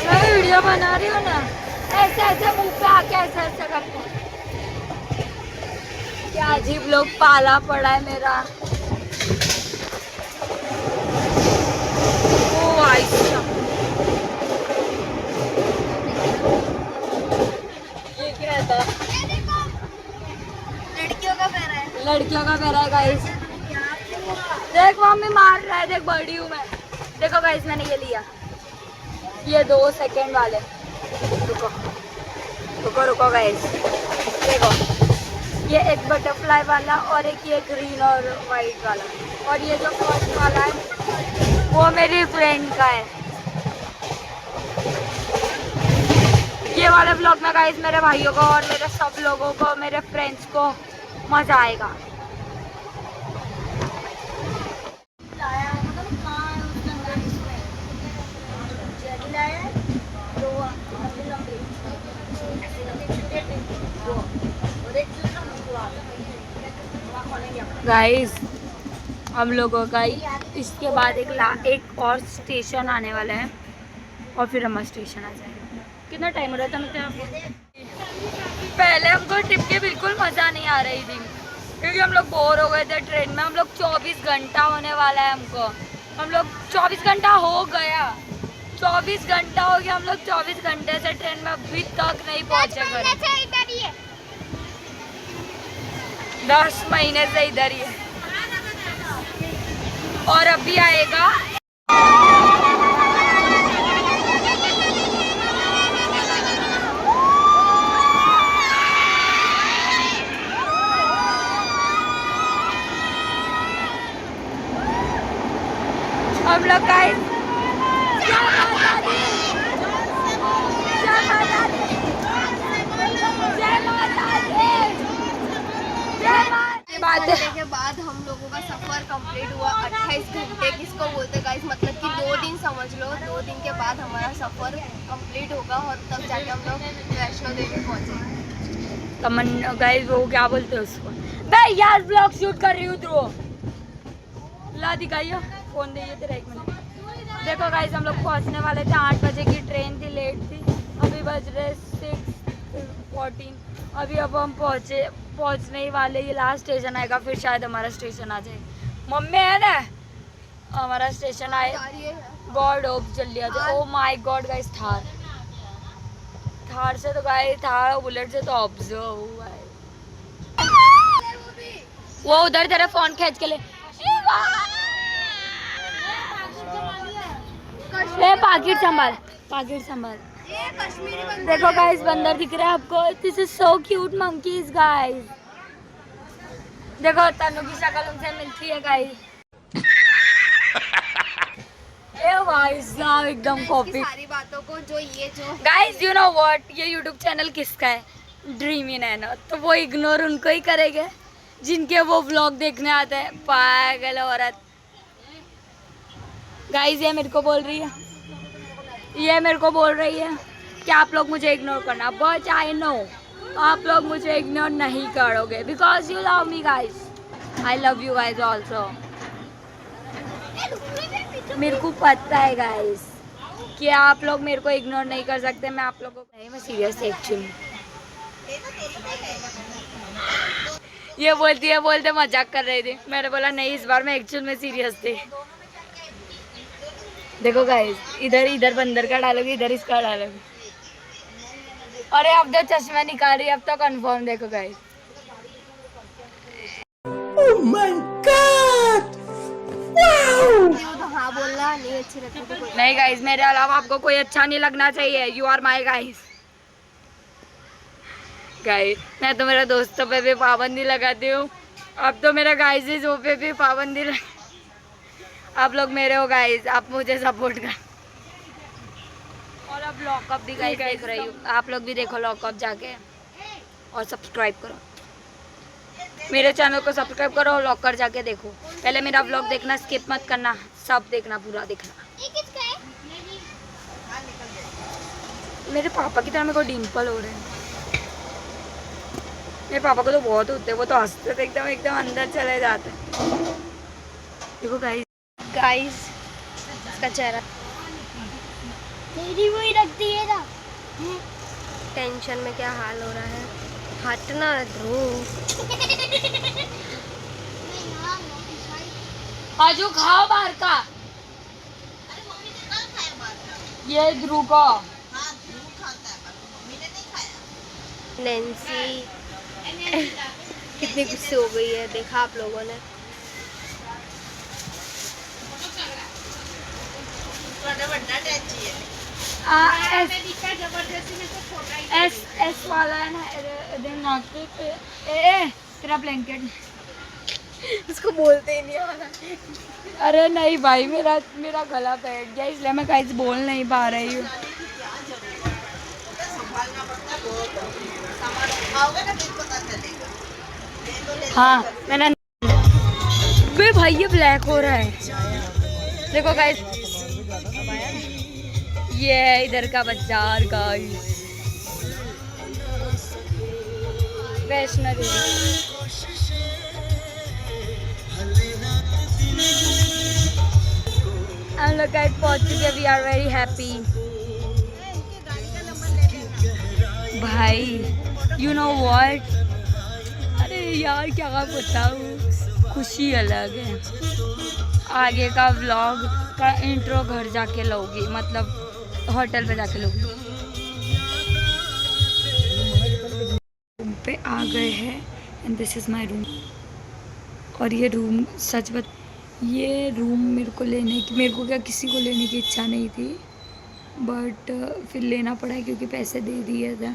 मैं वीडियो बना रही हूँ ना, ऐसे ऐसे मुंह पे आके ऐसे ऐसे करते। क्या अजीब लोग पाला पड़ा है मेरा। ओ आयशा ये क्या था? लड़कियों का पैरा है। लड़कियों का पैरा है गाइस। देख मम्मी मार रहा है, देख बड़ी हूँ मैं। देखो गाइस मैंने ये लिया, ये 2 सेकंड वाले। रुको रुको रुको गाइस, देखो ये एक बटरफ्लाई वाला और एक ये ग्रीन और वाइट वाला, और ये जो फर्स्ट वाला है वो मेरी फ्रेंड का है। ये वाले ब्लॉग में गाइस मेरे भाइयों को और मेरे सब लोगों को, मेरे फ्रेंड्स को मजा आएगा। गाइस हम लोगों का इसके बाद एक और स्टेशन आने वाला है और फिर हम स्टेशन आ जाएंगे। कितना टाइम हो रहा था मतलब? पहले हमको ट्रिप के बिल्कुल मज़ा नहीं आ रही थी क्योंकि हम लोग बोर हो गए थे ट्रेन में। हम लोग 24 घंटा होने वाला है हमको, हम लोग 24 घंटा हो गया, 24 घंटा हो गया। हम लोग 24 घंटे से ट्रेन में अभी तक नहीं पहुँचे घर। 10 महीने से इधर ही है और अभी आएगा। हम लोग गाइस हम लोगों का सफ़र कंप्लीट हुआ 28 घंटे किसको बोलते गाइस, मतलब कि 2 दिन समझ लो। 2 दिन के बाद हमारा सफ़र कंप्लीट होगा और तब जाके हम लोग वैष्णो देवी पहुँचेंगे। तमन्ना गाइस, वो क्या बोलते हैं उसको, मैं यार ब्लॉग शूट कर रही हूँ। ध्रुव ला दिखाइए फोन, दे तेरा 1 मिनट। देखो गाइस, हम लोग पहुँचने वाले थे, 8 बजे की ट्रेन थी, लेट थी। अभी बज रहे 6:14। अभी अब हम पहुँचने ही वाले। ये लास्ट स्टेशन आएगा, फिर शायद हमारा स्टेशन आ जाए। मम्मी है ना, हमारा स्टेशन आए, गॉड होप जल्दी आ जाए। Oh my God guys, Thar से तो गाइस, थार और बुलेट से तो ऑब्जर्व हुआ है। वो उधर तेरा फोन खींच के ले, पाकिट संभाल, पाकिट संभाल। देखो गाइस, बंदर दिख रहा है आपको? This is so cute monkeys guys. देखो तनु की शक्ल उनसे मिलती है गाइस। ए भाई साहब, एकदम कॉपी। सारी बातों को जो गाइस, यू नो व्हाट, ये यूट्यूब चैनल किसका है? Dreamy nano. तो वो इग्नोर उनको ही करेंगे जिनके वो व्लॉग देखने आते हैं। पागल औरत। गाइस, ये मेरे को बोल रही है कि आप लोग मुझे इग्नोर करना, बट आई नो आप लोग मुझे इग्नोर नहीं करोगे because you love me guys. I love you guys also. मेरे को पता है गाइस कि आप लोग मेरे को इग्नोर नहीं कर सकते। मैं आप लोगों को नहीं, मैं सीरियस एक्चुअली। ये बोलते मजाक कर रही थी। मैंने बोला नहीं, इस बार मैं एक्चुअल में सीरियस थी। देखो गाइस, इधर बंदर का डालोगे, इधर इसका डालोगे। अरे अब तो चश्मा निकाल रही है, अब तो कंफर्म। देखो गाइस, तो हाँ बोलना नहीं अच्छी लगती तो नहीं गाइस, मेरे अलावा आपको कोई अच्छा नहीं लगना चाहिए। You are my guys. Guys, मैं तो मेरे दोस्तों पे भी पाबंदी लगाती हूँ, अब तो मेरा गाइस पे भी पाबंदी आप लोग मेरे हो गाइस, आप मुझे सपोर्ट कर। और अब लॉकअप भी गाइस देख रही हूँ, आप लोग भी देखो लॉकअप जाके और सब्सक्राइब करो। मेरे चैनल को सब्सक्राइब करो और लॉकर जाके देखो। पहले मेरा व्लॉग देखना, स्किप मत करना, सब देखना, पूरा देखना। मेरे पापा की तरह मेरे को डिम्पल हो रहे हैं। मेरे पापा को तो बहुत होते हैं, वो तो हंसते थे एकदम अंदर चले जाते हैं। देखो गाइस, इसका चेहरा तेरी वही रखती है ना। टेंशन में क्या हाल हो रहा है। हटना ध्रुव। आजू खाओ बाहर का। ये ध्रुव को नैन्सी कितनी गुस्से हो गई है, देखा आप लोगों ने। एस वाला है ना, तेरा ब्लैंकेट उसको बोलते ही नहीं आ रहा। अरे नहीं भाई, मेरा गला बैठ गया, इसलिए मैं कहीं बोल नहीं पा रही हूँ। हाँ मैंने वे भाई, ये ब्लैक हो रहा है। देखो गाइस, ये है इधर का बाजार गाइस, वैष्णो देवी। हम लोग गाइस पहुंच चुके, वी आर वेरी हैप्पी भाई। यू नो व्हाट, अरे यार क्या बताऊँ, खुशी अलग है। आगे का व्लॉग का इंट्रो घर जाके लोगी, मतलब होटल पे जाके लोगी। रूम पे आ गए हैं and this is my room. और ये रूम सच बत, ये रूम मेरे को क्या किसी को लेने की इच्छा नहीं थी, बट फिर लेना पड़ा क्योंकि पैसे दे दिए थे।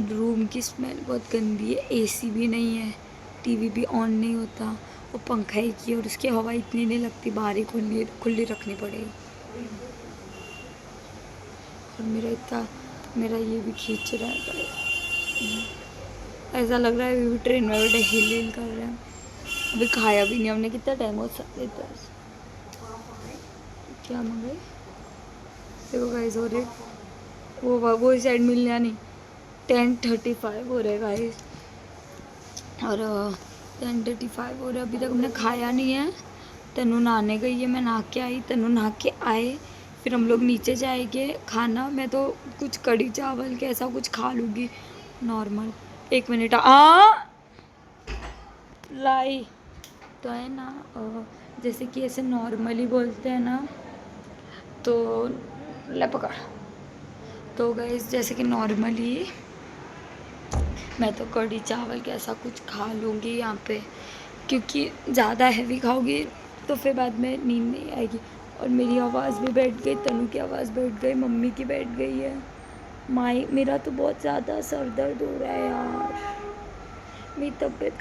रूम की स्मेल बहुत गंदी है, एसी भी नहीं है, टीवी भी ऑन नहीं होता, वो पंखा ही की और उसकी हवा इतनी नहीं लगती, बाहर ही खुली रखनी पड़ेगी। और मेरा ये भी खींच रहा है, ऐसा लग रहा है अभी भी ट्रेन में बैठे हिल कर रहे हैं। अभी खाया भी नहीं हमने, कितना टाइम हो सकता है। क्या मंगाई देखो गाइस, हो रहे वो साइड मिलना नहीं। 10:35 हो रहे गाइस, और 10:35 हो रहे, अभी तक हमने खाया नहीं है। तनु नहाने गई है, मैं नहा के आई, तनु नहा के आए, फिर हम लोग नीचे जाएंगे खाना। मैं तो कुछ कढ़ी चावल के ऐसा कुछ खा लूँगी नॉर्मल। 1 मिनट लाई तो है ना, जैसे कि ऐसे नॉर्मली बोलते हैं ना, तो ले पकड़। तो गाइस जैसे कि नॉर्मली मैं तो कढ़ी चावल के ऐसा कुछ खा लूँगी यहाँ पे, क्योंकि ज़्यादा हैवी खाओगी तो फिर बाद में नींद नहीं आएगी। और मेरी आवाज़ भी बैठ गई, तनु की आवाज़ बैठ गई, मम्मी की बैठ गई है। माई मेरा तो बहुत ज़्यादा सर दर्द हो रहा है यार, मेरी तबीयत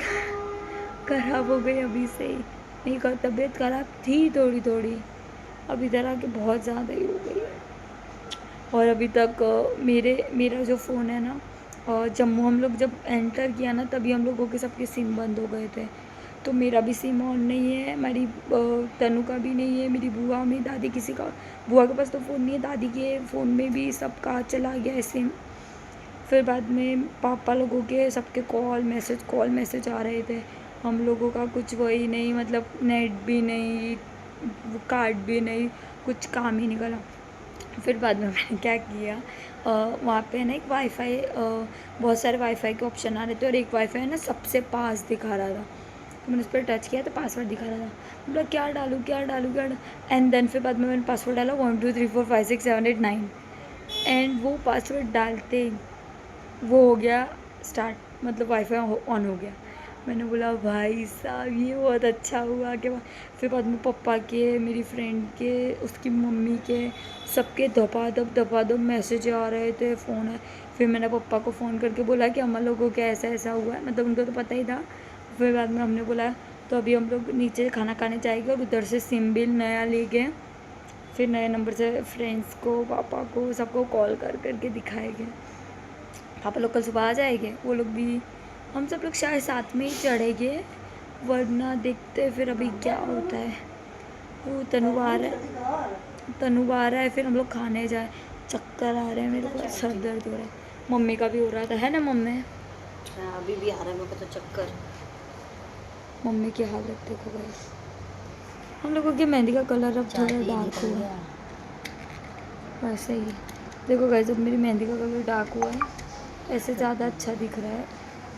ख़राब हो गई अभी से ही। नहीं कर, तबीयत ख़राब थी थोड़ी थोड़ी, अब इधर आके बहुत ज़्यादा ही हो गई है। और अभी तक मेरा जो फ़ोन है ना, जम्मू हम लोग जब एंटर किया ना, तभी हम लोगों के सबके सिम बंद हो गए थे। तो मेरा भी सिम ऑन नहीं है, हमारी तनु का भी नहीं है, मेरी बुआ, मेरी दादी, किसी का, बुआ के पास तो फ़ोन नहीं है, दादी के फ़ोन में भी सबका चला गया है सिम। फिर बाद में पापा लोगों के सबके कॉल मैसेज आ रहे थे, हम लोगों का कुछ वही नहीं, मतलब नेट भी नहीं, कार्ड भी नहीं, कुछ काम ही निकला। फिर बाद में मैंने क्या किया, वहाँ पे ना एक वाईफाई, बहुत सारे वाईफाई के ऑप्शन आ रहे थे, और एक वाईफाई ना सबसे पास दिखा रहा था। तो मैंने उस पर टच किया तो पासवर्ड दिखा रहा था। मतलब क्या डालूँ एंड देन फिर बाद में मैंने पासवर्ड डाला 1 2 3 4 5 6 7 8 9, एंड वो पासवर्ड डालते वो हो गया स्टार्ट, मतलब वाईफाई ऑन हो गया। मैंने बोला भाई साहब ये बहुत अच्छा हुआ कि फिर बाद में पापा के, मेरी फ्रेंड के, उसकी मम्मी के, सबके धपाधप मैसेज आ रहे थे, फ़ोन है। फिर मैंने पापा को फ़ोन करके बोला कि हम लोगों के ऐसा हुआ है, मतलब उनको तो पता ही था। फिर बाद में हमने बोला तो अभी हम लोग नीचे खाना खाने जाएंगे, और उधर से सिम बिल नया ले गए, फिर नए नंबर से फ्रेंड्स को, पापा को, सबको कॉल करके दिखाएंगे। पापा लोग कल सुबह आ जाएंगे, वो लोग भी, हम सब लोग शायद साथ में ही चढ़ेंगे, वरना देखते फिर अभी क्या होता है। वो तनु आ रहा है, फिर हम लोग खाने जाए। चक्कर आ रहे हैं मेरे को, सर दर्द हो रहा है, मम्मी का भी हो रहा था, है ना मम्मी? अभी भी आ रहा है मेरे को तो चक्कर। मम्मी की हालत देखो गाइस, हम लोगों की मेहंदी का कलर अब थोड़ा डार्क हुआ है, वैसे ही देखो गाइस, अब मेरी मेहंदी का कलर डार्क हुआ है, ऐसे ज़्यादा अच्छा दिख रहा है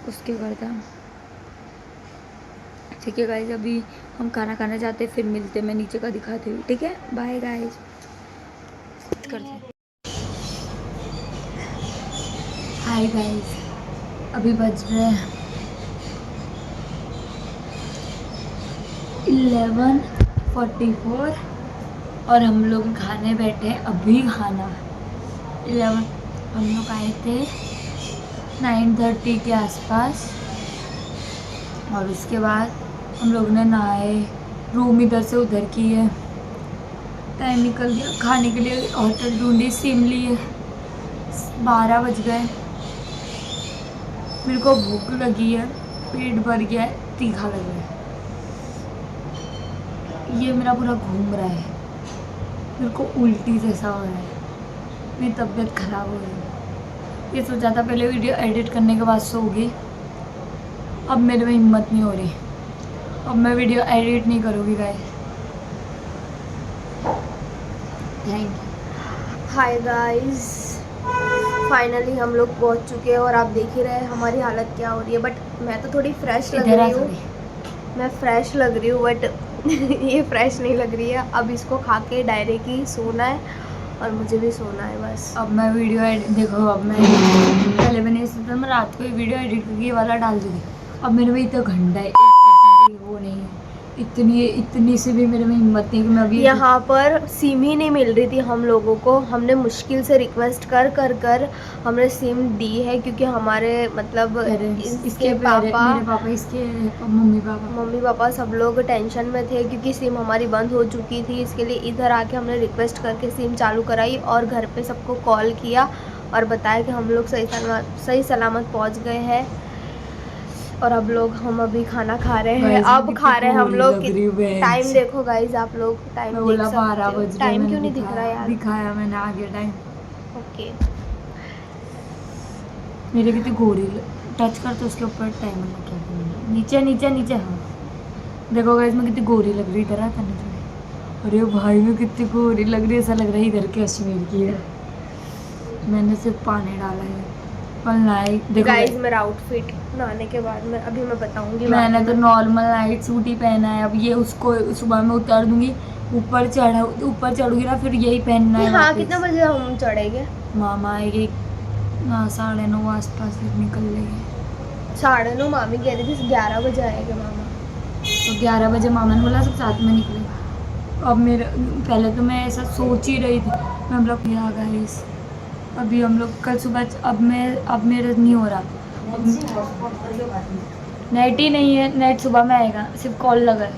उसके करता। ठीक है गाइस, अभी हम खाना खाने जाते, फिर मिलते, मैं नीचे का दिखाती हूँ, ठीक है? बाय गाइस, करते। हाय गाइस, अभी बज रहे हैं 11:44 और हम लोग खाने बैठे हैं, अभी खाना 11, हम लोग आए थे 9:30 के आसपास, और उसके बाद हम लोग ने नहाए, रूम इधर से उधर की है, टाइम निकल गया, खाने के लिए होटल ढूंढी, सिम लिए, 12 बज गए। मेरे को भूख लगी है, पेट भर गया है, तीखा लग रहा है, ये मेरा पूरा घूम रहा है, मेरे को उल्टी जैसा हो रहा है, मेरी तबीयत ख़राब हो रही है। ये सोचा था पहले वीडियो एडिट करने के बाद सोऊंगी, अब मेरे में हिम्मत नहीं हो रही, अब मैं वीडियो एडिट नहीं करूँगी guys. Thank you. Hi guys, finally हम लोग पहुंच चुके हैं, और आप देख ही रहे हैं हमारी हालत क्या हो रही है। बट मैं तो थोड़ी फ्रेश लग रही हूँ, मैं फ्रेश लग रही हूँ, बट ये फ्रेश नहीं लग रही है। अब इसको खा के डायरेक्ट ही सोना है, और मुझे भी सोना है बस। अब मैं वीडियो एडिट, देखो अब मैं पहले मैंने ये सोचा मैं रात को ही वीडियो एडिट करके ये वाला डाल दूँगी, अब मेरे में इतना घंटा है, 1% वो नहीं है, इतनी से भी मेरे में हिम्मत नहीं कि मैं अभी यहाँ पर सिम ही नहीं मिल रही थी हम लोगों को, हमने मुश्किल से रिक्वेस्ट कर हमने सिम दी है, क्योंकि हमारे मतलब इसके पापा इसके मम्मी पापा सब लोग टेंशन में थे, क्योंकि सिम हमारी बंद हो चुकी थी। इसके लिए इधर आके हमने रिक्वेस्ट करके सिम चालू कराई, और घर पे सबको कॉल किया और बताया कि हम लोग सही सलामत पहुँच गए हैं। और अब लोग हम अभी खाना खा रहे हैं। Guys, अब कितनी खा रहे हैं हम भूख लोग। लग रही है, बेंच। टाइम देखो गाइज, आप लोग टाइम मैं देख बोला 12 सकते हो। बज रहे, टाइम मैंने क्यों नहीं दिख रहा यार? दिखाया मैंने आगे टाइम। ओके, मेरे कितनी गोरी टच कर तो उसके ऊपर टाइमर लग गया। नीचे नीचे नीचे, हाँ देखो गाइस मैं कितनी गोरी लग रही, इधर आता नहीं थोड़ी। अरे भाई मैं कितनी गोरी लग रही है, ऐसा लग रहा है इधर कश्मीर की है। मैंने सिर्फ पानी डाला है और नाइट देखो गाइज guys, मेरा आउटफिट नहाने के बाद मैं अभी मैं बताऊंगी। मैंने बाद तो में। नॉर्मल नाइट सूट ही पहना है। अब ये उसको सुबह में उतार दूंगी, ऊपर चढ़ूंगी ना, फिर यही पहनना है हाँ, वापस। कितना बजे हम चढ़ेंगे? मामा आएगी 9:30 आसपास निकल लेंगे। 9:30 मामी कह रही थी 11 बजे आएगा मामा। तो 11 बजे मामा ने बोला सब साथ में निकले। अब मेरे पहले तो मैं ऐसा सोच ही रही थी, मैं हम लोग यहाँ गाइस अभी हम लोग कल सुबह अब मेरा नहीं हो रहा। नेट ही नहीं है, नेट सुबह में आएगा, सिर्फ कॉल लगा है।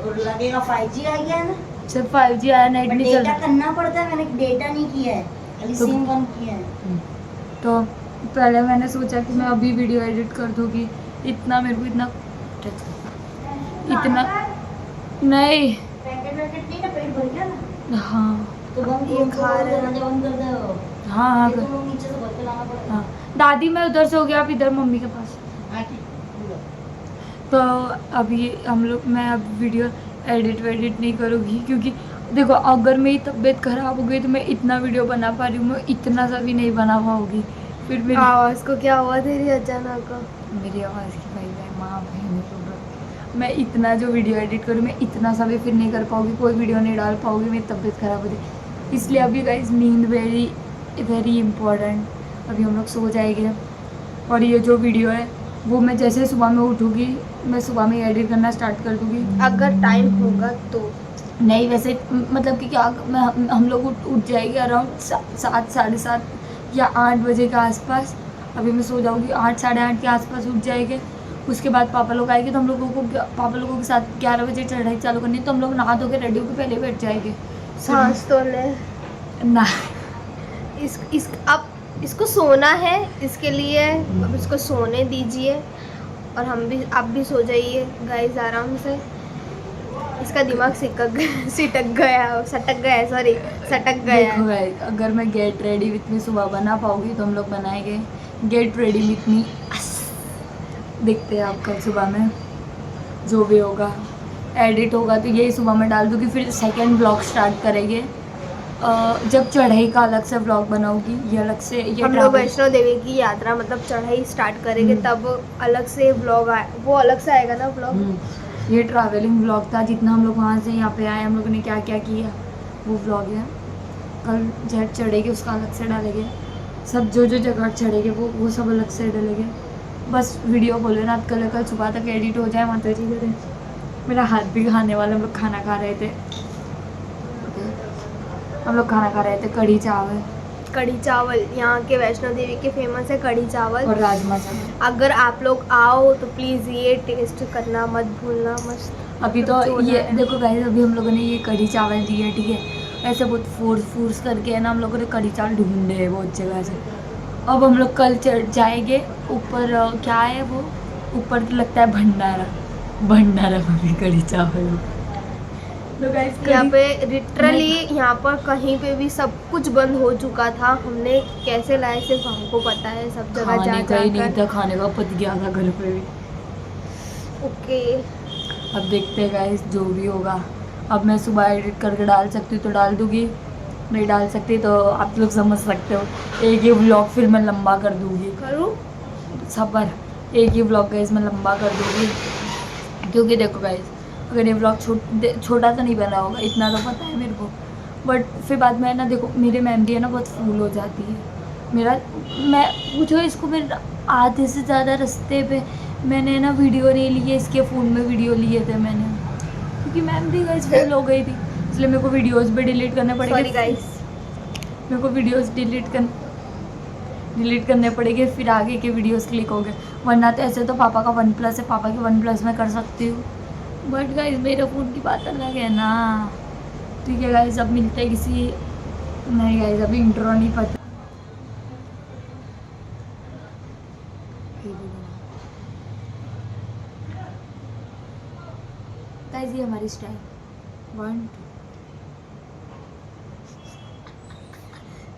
और लगेगा 5G आ गया है ना, सिर्फ 5G आया, नेट नहीं चल डेटा रहा। करना पड़ता है। मैंने डेटा नहीं किया है, खाली तो- सिम बंद किया है। तो पहले मैंने सोचा कि मैं अभी वीडियो एडिट कर दूँगी, इतना मेरे को इतना नहीं। पैकेट वैकेट नहीं ना, पेट भर गया ना, हाँ तो बंद ये खा रहे हैं। दरवाजा बंद कर दो। हाँ हाँ ये तो लोग नीचे से भर के लाना पड़ेगा। हाँ दादी मैं उधर से हो गया, आप इधर मम्मी के पास। हाँ, ठीक। तो अभी हम लोग मैं अब वीडियो एडिट वेडिट नहीं करूँगी, क्योंकि देखो अगर मेरी तबीयत ख़राब हो गई तो मैं इतना वीडियो बना पा रही हूँ, मैं इतना सा भी नहीं बना पाऊँगी। फिर मेरी आवाज़ को क्या हुआ तेरी अचानक? मेरी आवाज़ की भाई माँ बहन मैं इतना जो वीडियो एडिट करूँ मैं इतना सा भी फिर नहीं कर पाऊँगी, कोई वीडियो नहीं डाल पाऊँगी, मेरी तबीयत ख़राब हो जाए। इसलिए अभी गाइस नींद वेरी इम्पोर्टेंट। अभी हम लोग सो जाएंगे और ये जो वीडियो है वो मैं जैसे सुबह में उठूँगी मैं सुबह में एडिट करना स्टार्ट कर दूँगी। अगर टाइम होगा तो नहीं वैसे मतलब कि क्या हम लोग उठ जाएंगे अराउंड 7 साढ़े 7 या 8 बजे के आसपास। अभी मैं सो जाऊँगी 8 साढ़े 8 के आसपास उठ जाएंगे। उसके बाद पापा लोग आएंगे तो हम लोगों को पापा लोगों के साथ 11 बजे चढ़ाई चालू करनी है, तो हम लोग नहा धो के रेडी होकर पहले बैठ जाएंगे। सांस तो ले। ना अब इसको सोना है, इसके लिए अब इसको सोने दीजिए और आप भी सो जाइए गाइस आराम से। इसका दिमाग सटक गया सटक गया देखो गाइस अगर मैं गेट रेडी विथ मी सुबह बना पाऊँगी तो हम लोग बनाएंगे गेट रेडी विथ मी। देखते हैं आप कल सुबह में जो भी होगा एडिट होगा तो यही सुबह में डाल दूँगी, फिर सेकंड ब्लॉग स्टार्ट करेंगे जब चढ़ाई का अलग से ब्लॉग बनाऊंगी। ये अलग से ये हम लोग वैष्णो देवी की यात्रा मतलब चढ़ाई स्टार्ट करेंगे तब अलग से ब्लॉग वो अलग से आएगा ना ब्लॉग। ये ट्रैवलिंग ब्लॉग था, जितना हम लोग वहाँ से यहाँ पे आए हम लोगों ने क्या क्या किया वो ब्लॉग है। कल जब चढ़ेगी उसका अलग से डालेंगे, सब जो जगह चढ़ेंगे वो सब अलग से डालेंगे। बस वीडियो बोले ना कल सुबह तक एडिट हो जाए माता जी करे। मेरा हाथ भी खाने वाला, हम लोग खाना खा रहे थे, हम लोग खाना खा रहे थे कढ़ी चावल यहाँ के वैष्णो देवी के फेमस है कढ़ी चावल और राजमा चावल। अगर आप लोग आओ तो प्लीज़ ये टेस्ट करना मत भूलना। मस्त अभी तो जोरदार ये है। देखो गाइस अभी हम लोगों ने ये कढ़ी चावल दिए, ठीक है, ऐसे बहुत फोर्स करके है ना हम लोगों ने कढ़ी चावल ढूंढे हैं बहुत जगह से। अब हम लोग कल चढ़ जाएंगे ऊपर, क्या है वो ऊपर तो लगता है भंडारा में कढ़ी चावल। तो गाइस यहाँ पे लिटरली यहाँ पर कहीं पे भी सब कुछ बंद हो चुका था। हमने कैसे लाए सिर्फ हमको पता है, सब जगह जा खाने का ही नहीं जाकर। था, खाने का पत गया था घर पे भी। ओके अब देखते हैं गाइस जो भी होगा। अब मैं सुबह एडिट करके डाल सकती हूँ तो डाल दूँगी, नहीं डाल सकती तो आप लोग समझ सकते हो एक ही व्लॉग फिर मैं लंबा कर दूँगी। करूँ सबर एक ही व्लॉग गाइस मैं लंबा कर दूँगी, क्योंकि देखो गाइस अगर ये व्लॉग छोटा तो नहीं बना होगा इतना तो पता है मेरे को, बट फिर बाद में है ना देखो मेरी मेमोरी है ना बहुत फूल हो जाती है। मैं पूछो इसको मेरे आधे से ज़्यादा रास्ते पे मैंने ना वीडियो नहीं लिए, इसके फ़ोन में वीडियो लिए थे मैंने, क्योंकि मेमोरी गाइस फुल हो गई थी, इसलिए मेरे को वीडियोज़ भी डिलीट करने सॉरी पड़ेंगे। गाइस मेरे को वीडियोज़ डिलीट करने पड़ेंगे, फिर आगे के वीडियोज़ क्लिक हो गए। वरना तो ऐसे तो पापा का OnePlus है, पापा के OnePlus में कर सकती हूँ, बट गाइस मेरे फ़ोन की बात अलग है ना। ठीक है गाइस अब मिलते हैं किसी, नहीं गाइस अभी इंट्रो नहीं पता। गाइस ये हमारी स्टाइल 1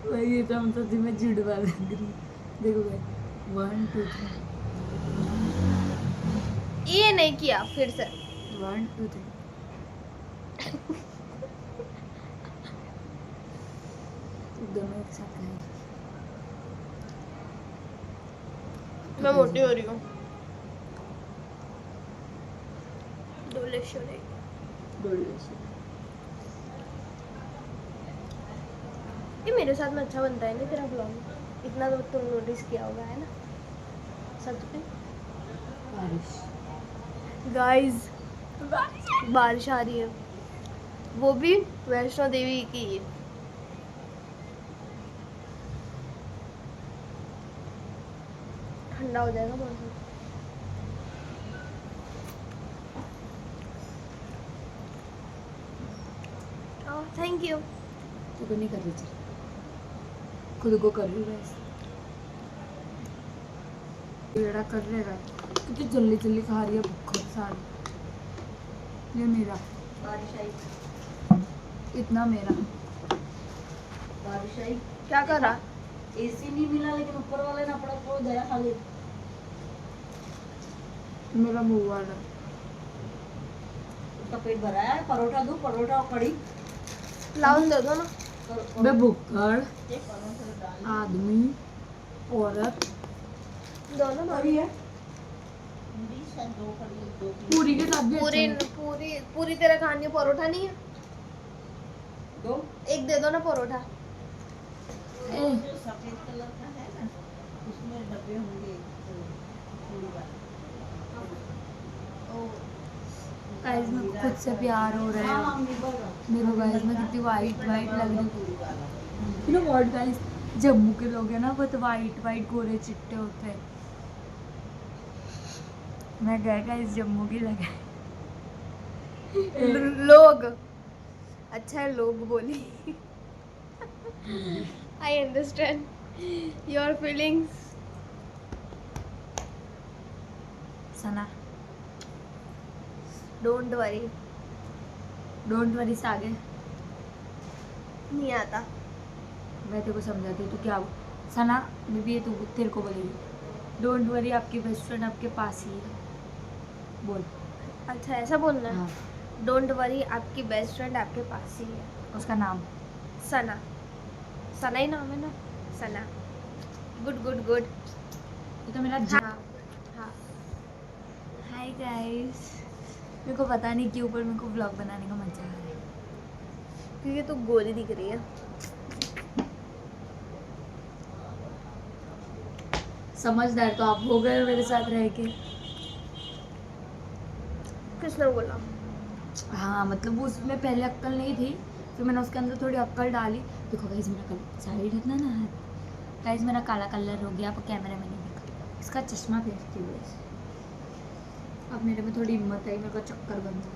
2 ये तो हम सच में जुड़वा लग रही। देखो गाइस 1 2 3 ये नहीं किया फिर से। 1 2 3 दोनों एक साथ करें। मैं मोटी हो रही हूँ। डोलेश्वरी। ये मेरे साथ में अच्छा बनता है ना तेरा ब्लॉग, इतना तो तुम नोटिस किया होगा, है ना? सच में गाइस बारिश आ रही है, वो भी वैष्णो देवी की। ठंडा हो जाएगा मौसम। Thank you. तो को नहीं कर रही थी, खुद को कर रही है। बेड़ा कर लेगा क्योंकि जल्दी जल्दी खा रही है, भूख सारी। ये मेरा बारिश आई, इतना मेरा बारिश आई। क्या कर रहा? एसी नहीं मिला लेकिन ऊपर वाले ने अपना को दया खाली। मेरा मुंह वाला उसका पेट भरा है। परोठा दूं, परोठा और कड़ी। लाउन दे दो ना। मैं भुक्कड़ आदमी औरत दोनों ना। कड़ी है। पूरी के साथ भी पूरी अच्छा है। पूरी पूरी तेरा खानी है, परोठा नहीं है? दो एक दे दो ना परोठा। ए, सफेद कलर का है ना, उसमें डब्बे होंगे। गाइस मेरे को खुद से प्यार हो रहा है। देखो गाइस मैं कितनी वाइट वाइट लग रही हूँ। You know what guys, Jammu के लोग हैं ना वो तो वाइट वाइट गोरे चिट्टे होते हैं। मैं गए गाइस जम्मू की लगे। लोग अच्छा है, लोग बोली। I understand your feelings. Sana don't worry. Don't worry से आगे नहीं आता। मैं तेरे को समझाती हूँ तो क्या सना बीबी ये तू तेरे को बोलेगी डोंट वरी आपकी बेस्ट फ्रेंड आपके पास ही है। बोल। अच्छा ऐसा बोलना है। हाँ डोंट वरी आपकी बेस्ट फ्रेंड आपके पास ही है। उसका नाम सना। सना ही नाम है ना, सना। Good good good. ये तो मेरा हाँ हाँ। हाय गाइस, मेरे को पता नहीं क्यों पर मेरे को व्लॉग बनाने का मजा आ रहा है। क्योंकि तू गोरी दिख रही है। समझदार तो आप हो गए हो मेरे साथ रह के। किसने बोला? हाँ मतलब उसमें पहले अक्ल नहीं थी, फिर मैंने उसके अंदर थोड़ी अक्ल डाली। देखो गाइस मेरा कलर साड़ी ढकना ना है गाइस, मेरा काला कलर हो गया, आप कैमरे में नहीं देखा। इसका चश्मा पहनती हूँ गाइस। अब मेरे में थोड़ी हिम्मत आई, मेरे को चक्कर बन गया।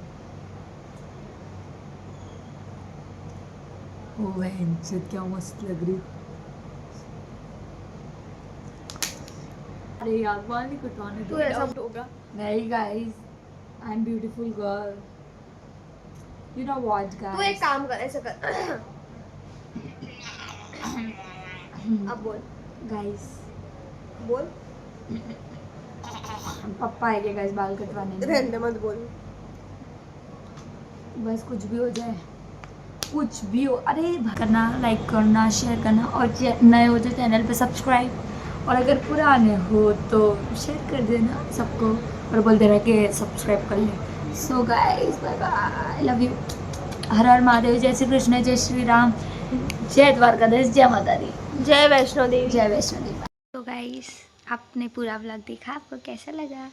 ओ वह क्या मस्त लग रही। अरे यार बाल नहीं कटवाने तू दो। ऐसा होगा। नहीं guys, I am beautiful girl, you know what तू एक गाइस। काम कर, ऐसा कर। अब बोल गाइस बोल। पापा आएंगे गाइस बाल कटवाने। रहने मत बोल। बस कुछ भी हो जाए, कुछ भी हो। अरे करना, लाइक करना, शेयर करना, और नए हो तो चैनल पे सब्सक्राइब, और अगर पुराने हो तो शेयर कर देना सबको, और बोल देना कि सब्सक्राइब कर ले। So guys bye bye, love you. हर हर महादेव, जय श्री कृष्ण, जय श्री राम, जय द्वारकाधीश, जय माता दी, जय वैष्णो देवी। जय वैष्णो देवी। तो गाइस आपने पूरा व्लॉग देखा, आपको कैसा लगा?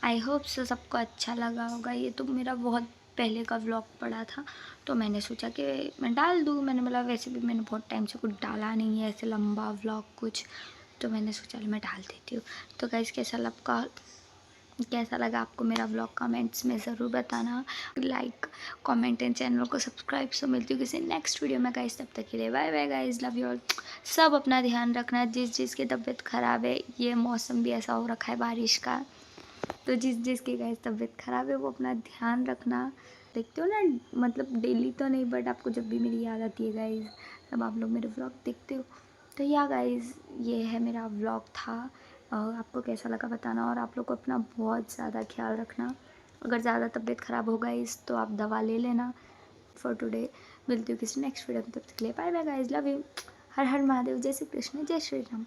आई होप सो सबको अच्छा लगा होगा। ये तो मेरा बहुत पहले का व्लॉग पड़ा था तो मैंने सोचा कि मैं डाल दूँ। मैंने बोला वैसे भी मैंने बहुत टाइम से कुछ डाला नहीं है ऐसे लंबा व्लॉग कुछ, तो मैंने सोचा मैं डाल देती हूँ। तो गाइस कैसा लगा आपको मेरा व्लॉग कमेंट्स में ज़रूर बताना। लाइक कमेंट एंड चैनल को सब्सक्राइब। सो मिलती हूँ किसी नेक्स्ट वीडियो में गाइस, तब तक के लिए bye bye guys, love you all. सब अपना ध्यान रखना, जिस की तबीयत ख़राब है, ये मौसम भी ऐसा हो रखा है बारिश का, तो जिसकी गाइस तबीयत ख़राब है वो अपना ध्यान रखना। देखते हो ना, मतलब डेली तो नहीं बट आपको जब भी मेरी याद आती है गाइस तब आप लोग मेरे व्लॉग देखते हो। तो या गाइस ये है मेरा व्लॉग था। आपको कैसा लगा बताना, और आप लोग को अपना बहुत ज़्यादा ख्याल रखना। अगर ज़्यादा तबीयत ख़राब हो गाइस तो आप दवा ले लेना। फॉर टुडे मिलती हूँ किसी नेक्स्ट वीडियो में, तब तक के लिए bye bye guys, love you. हर हर महादेव, जय श्री कृष्ण, जय श्री राम।